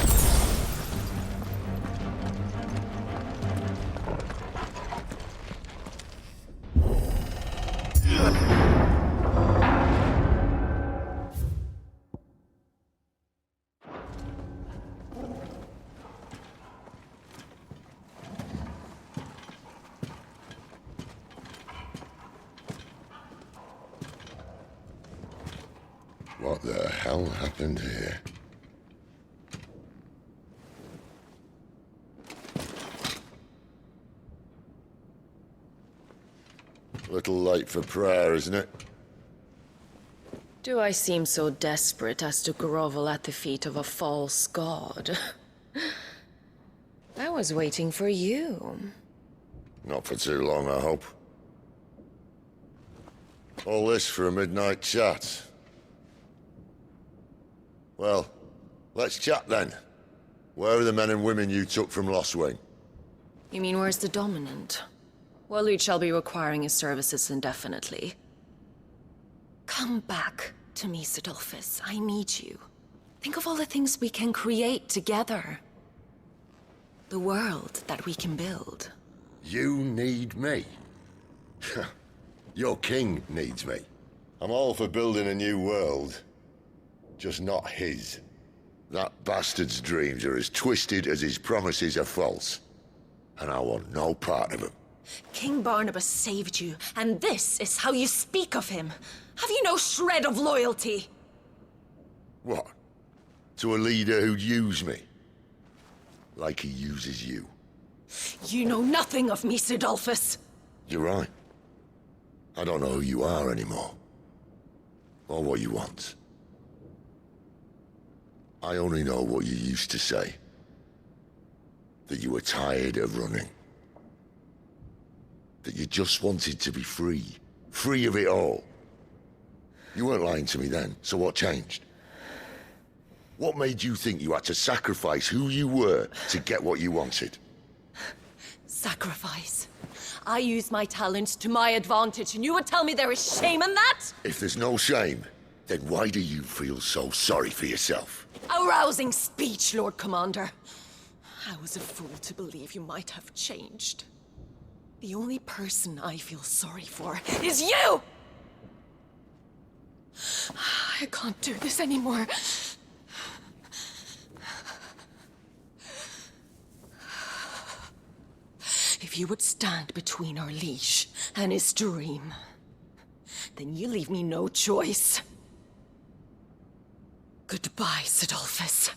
What the hell happened here? Little late for prayer, isn't it? Do I seem so desperate as to grovel at the feet of a false god? I was waiting for you. Not for too long, I hope. All this for a midnight chat. Well, let's chat then. Where are the men and women you took from Lost Wing? You mean where's the dominant? Waleed shall be requiring his services indefinitely. Come back to me, Sidolphus. I need you. Think of all the things we can create together. The world that we can build. You need me? Your king needs me. I'm all for building a new world. Just not his. That bastard's dreams are as twisted as his promises are false. And I want no part of them. King Barnabas saved you, and this is how you speak of him. Have you no shred of loyalty? What? To a leader who'd use me? Like he uses you? You know nothing of me, Sidolphus. You're right. I don't know who you are anymore. Or what you want. I only know what you used to say. That you were tired of running. That you just wanted to be free. Free of it all. You weren't lying to me then, so what changed? What made you think you had to sacrifice who you were to get what you wanted? Sacrifice. I use my talents to my advantage, and you would tell me there is shame in that? If there's no shame, then why do you feel so sorry for yourself? A rousing speech, Lord Commander. I was a fool to believe you might have changed. The only person I feel sorry for is you! I can't do this anymore. If you would stand between our liege and his dream, then you leave me no choice. Goodbye, Sidolphus.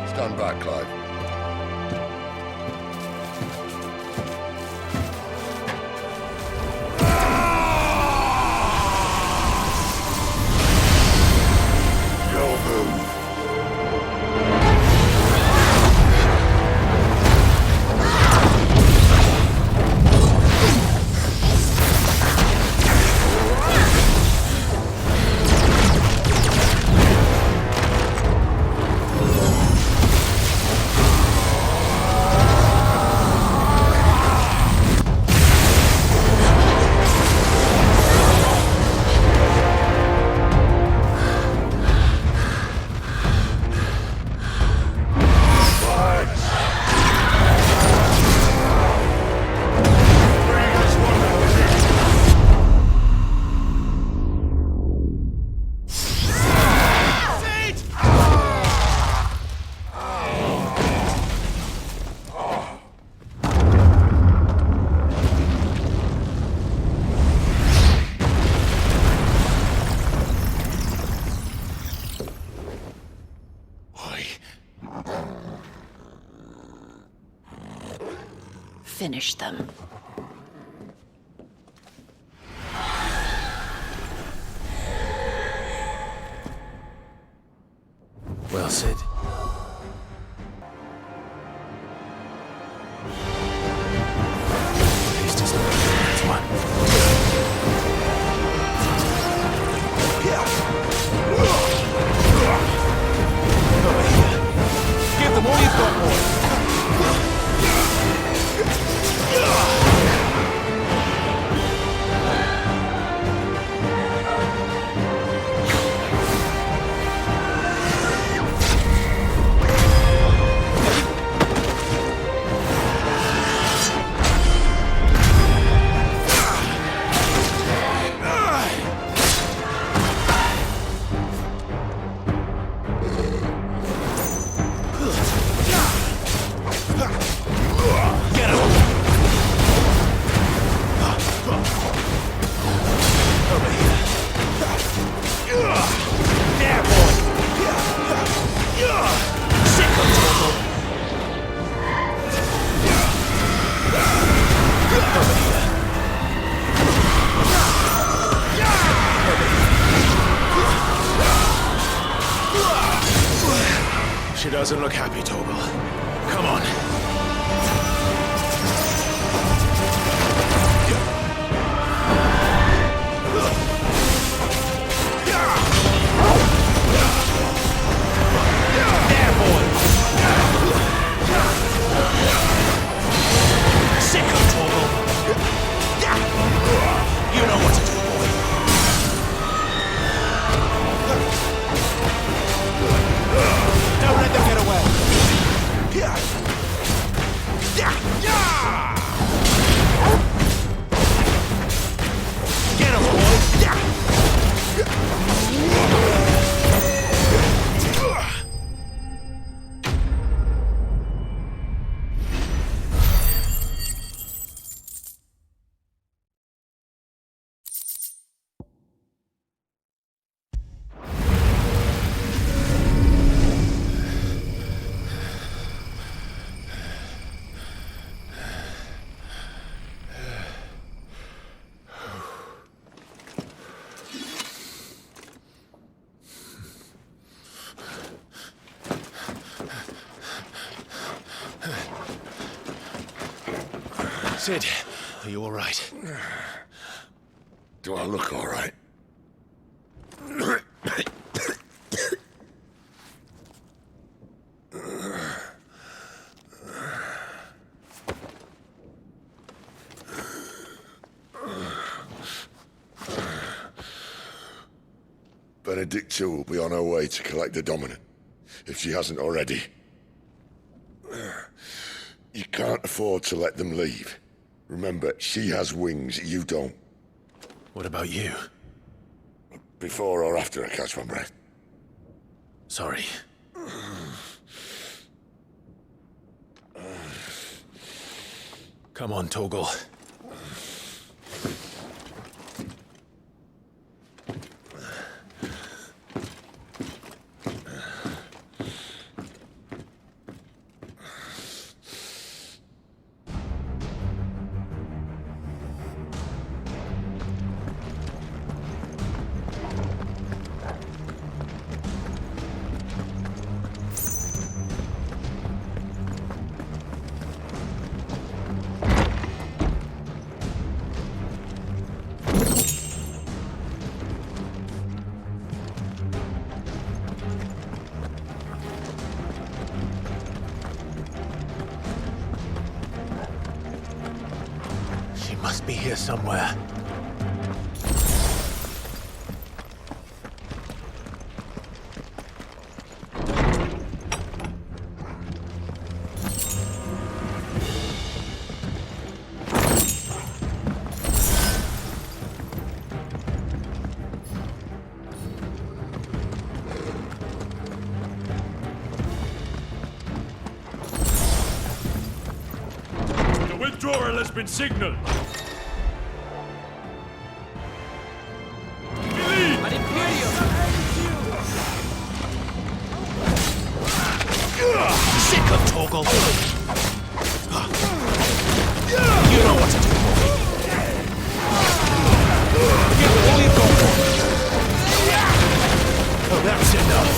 Stand back, Clive. Finish them. Well, Sid. Beast is not the one. Over here. Give them all you've got, boy. She doesn't look happy, Torgal. Come on. There, boy! Sick of Torgal! You know what to do, boy. Don't let them get away. Get him, boy. Sid, are you all right? Do I look all right? Benedikta will be on her way to collect the Dominant, if she hasn't already. You can't afford to let them leave. Remember, she has wings, you don't. What about you? Before or after I catch my breath? Sorry. Come on, Torgal. Must be here somewhere. The withdrawal has been signaled. Sick of Torgal! You know what to do, boy. Give it all you've got, boy. Oh, that's enough.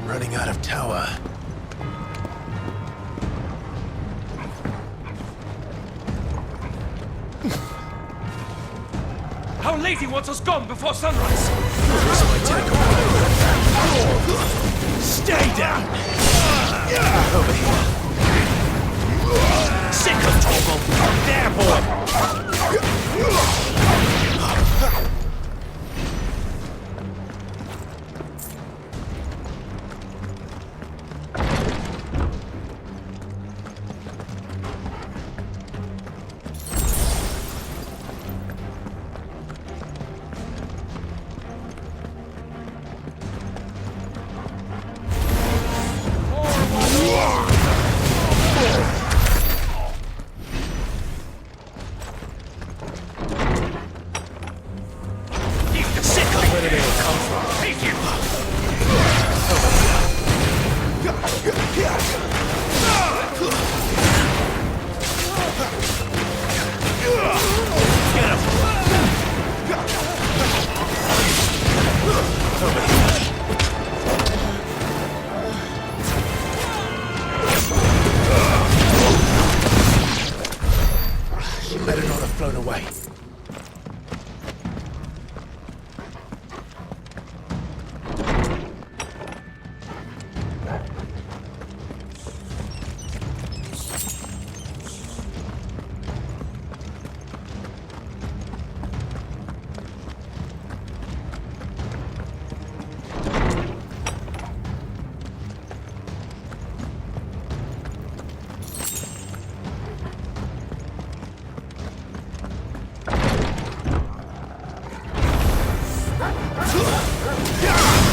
Running out of tower. How lady wants us gone before sunrise? This might take a while. Stay down! Over here. She better not have flown away.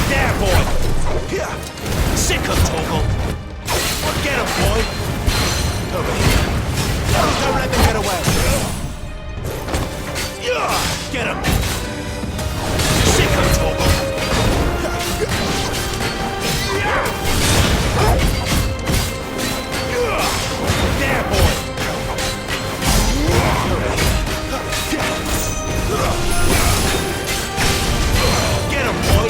There, boy! Sick of Torgal! Get him, boy! Over here. Don't let them get away! Get him! Sick of Torgal! There, boy! Get him, boy!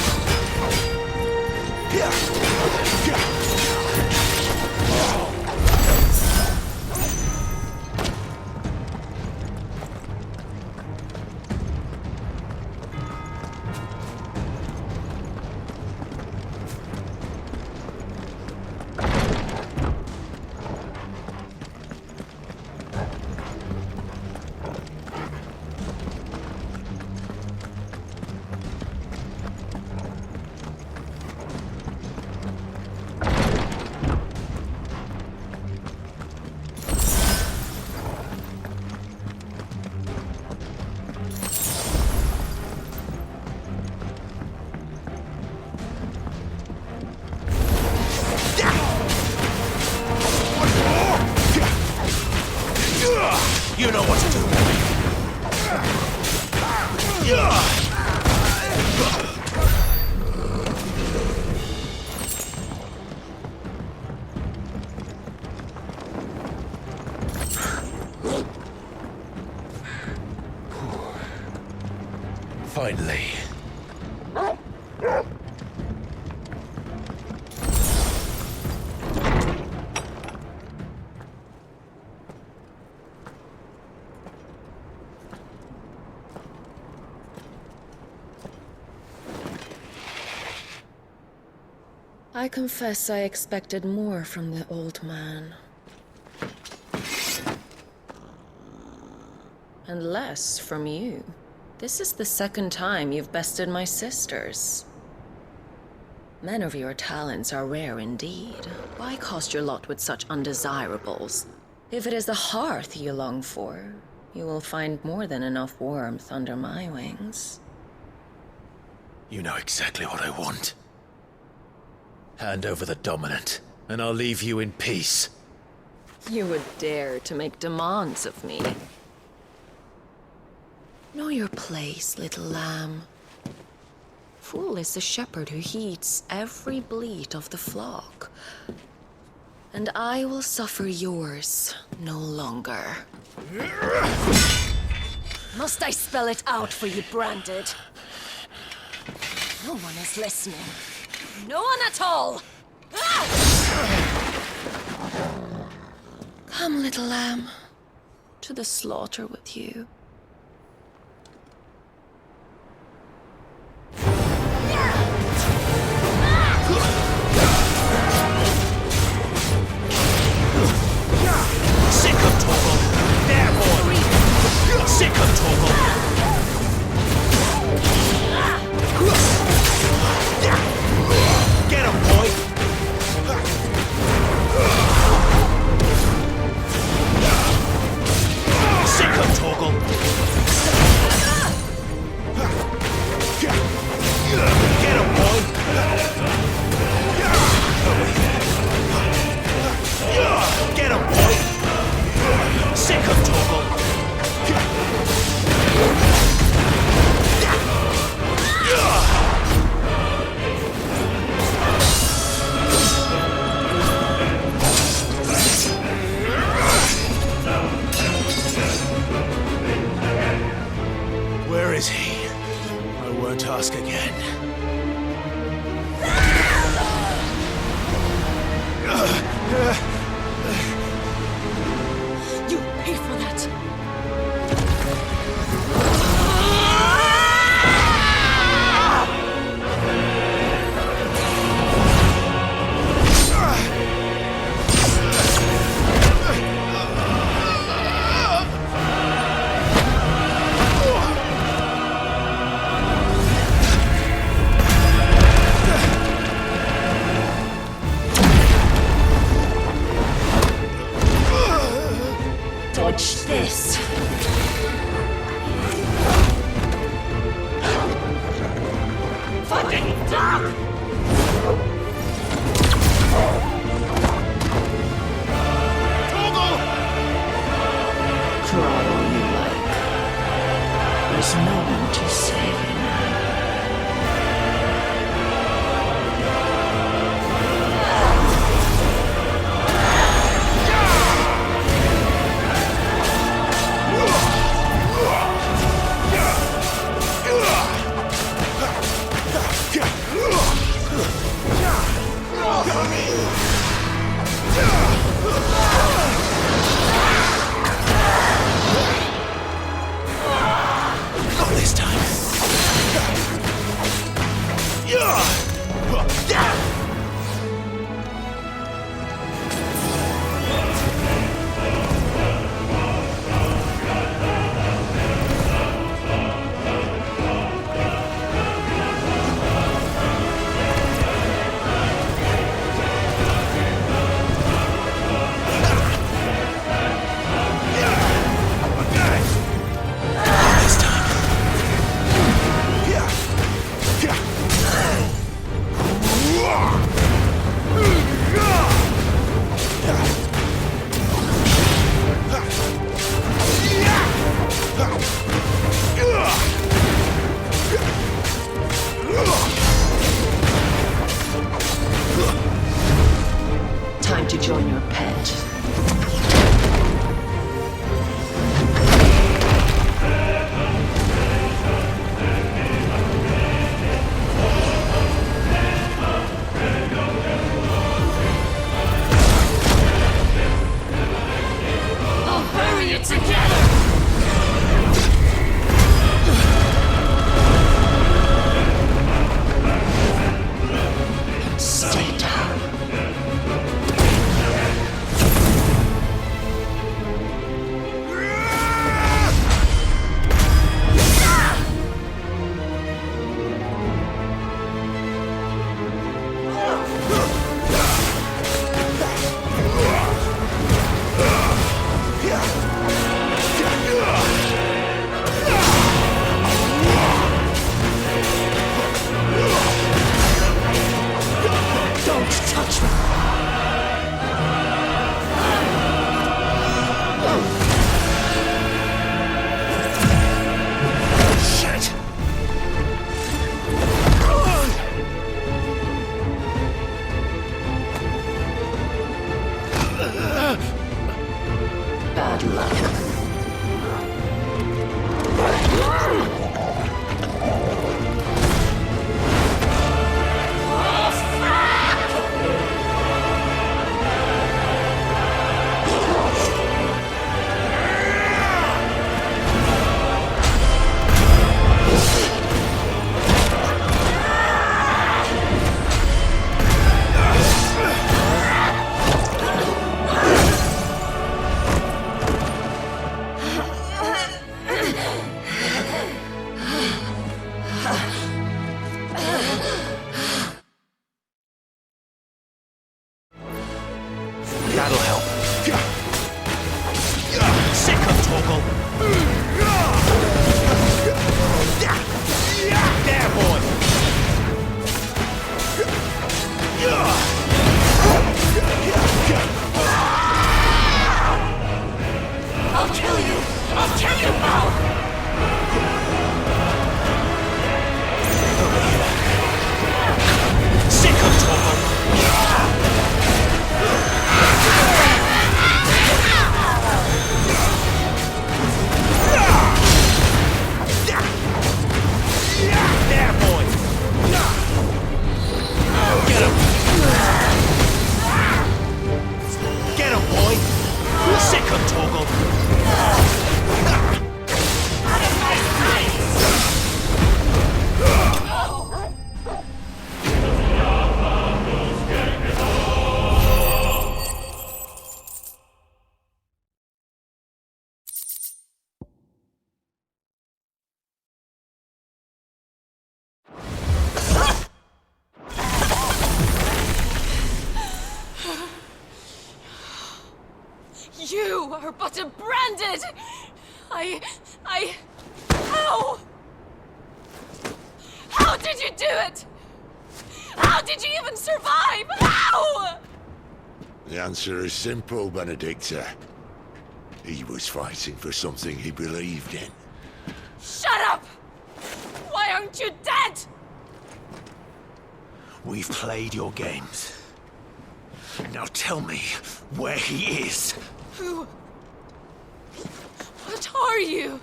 You know what to do. Finally. I confess I expected more from the old man. And less from you. This is the second time you've bested my sisters. Men of your talents are rare indeed. Why cast your lot with such undesirables? If it is the hearth you long for, you will find more than enough warmth under my wings. You know exactly what I want. Hand over the dominant, and I'll leave you in peace. You would dare to make demands of me. Know your place, little lamb. Fool is the shepherd who heeds every bleat of the flock. And I will suffer yours no longer. Must I spell it out for you, Branded? No one is listening. No one at all! Ah! Come, little lamb, to the slaughter with you. Sick of Torgal! There, boy! Sick of Torgal! Get him, boy! Sick of Torgal! Watch this. Fucking dog! Try all you like. There's no one to save you now. Not this time. Time to join your pet. I'll bury you together! Stay down. Don't touch me. Shit! Bad luck. That'll help. Sick of Torgal. There, boy. I'll kill you! I'll kill you now! Sick of Torgal. There, boy. Get him. You are but a branded! How? How did you do it? How did you even survive? How? The answer is simple, Benedikta. He was fighting for something he believed in. Shut up! Why aren't you dead? We've played your games. Now tell me where he is. Who? What are you?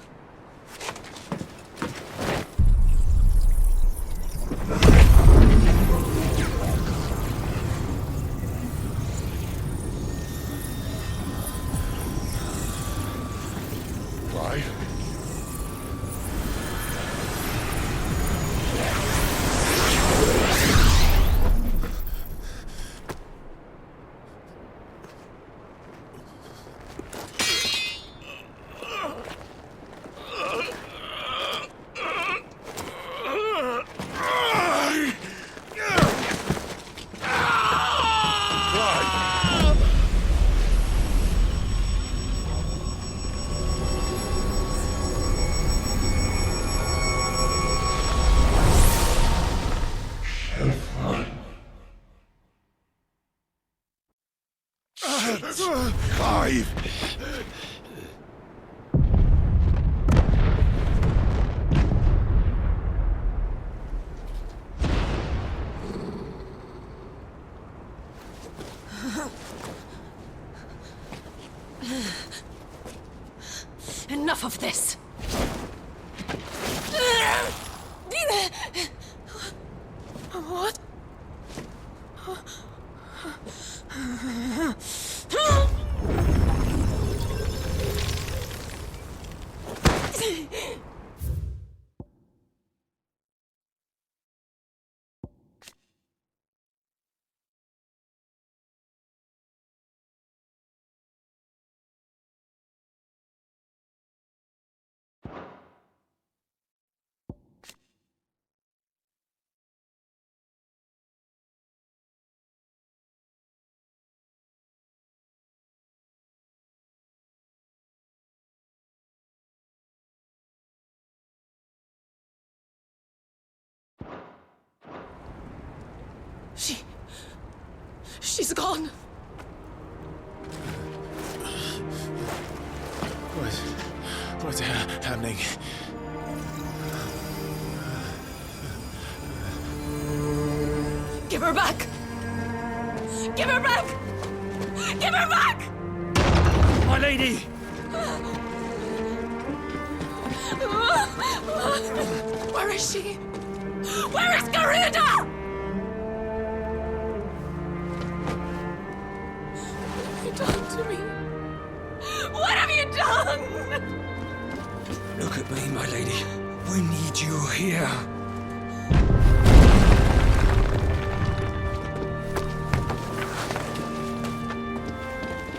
Clive? Clive! Enough of this! What? She's gone. What's happening? Give her back! Give her back! Give her back! My lady! Where is she? Where is Garuda? What have you done to me? What have you done? Look at me, my lady. We need you here.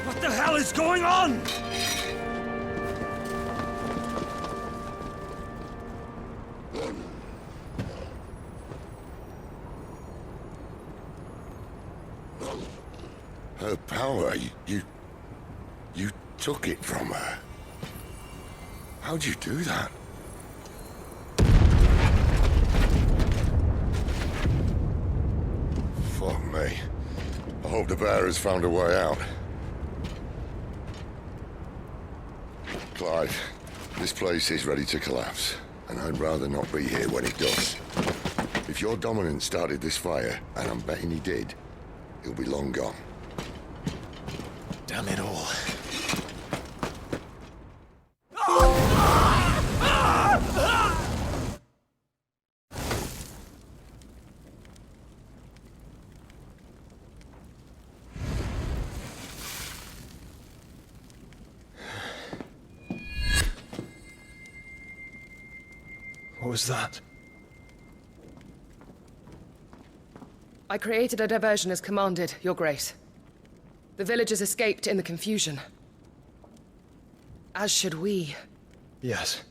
What the hell is going on? Her power, you took it from her. How'd you do that? Fuck me. I hope the bear has found a way out. Clive, this place is ready to collapse, and I'd rather not be here when it does. If your dominant started this fire, and I'm betting he did, he'll be long gone. Damn it all. What was that? I created a diversion as commanded, Your Grace. The villagers escaped in the confusion. As should we. Yes.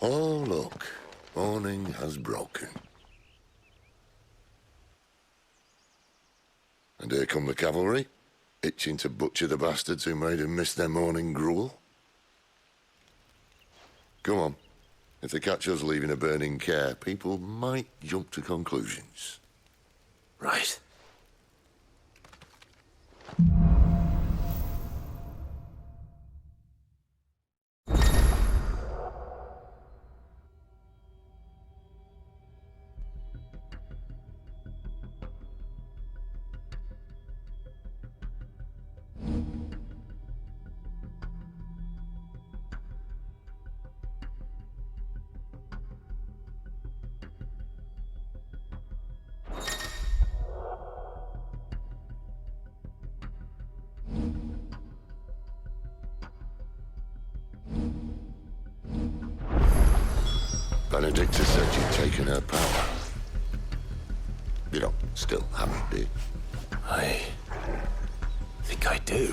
Oh, look. Morning has broken. And here come the cavalry, itching to butcher the bastards who made him miss their morning gruel. Come on. If they catch us leaving a burning care, people might jump to conclusions. Right. Benedikta said you'd taken her power. You don't still have it, do you? I think I do.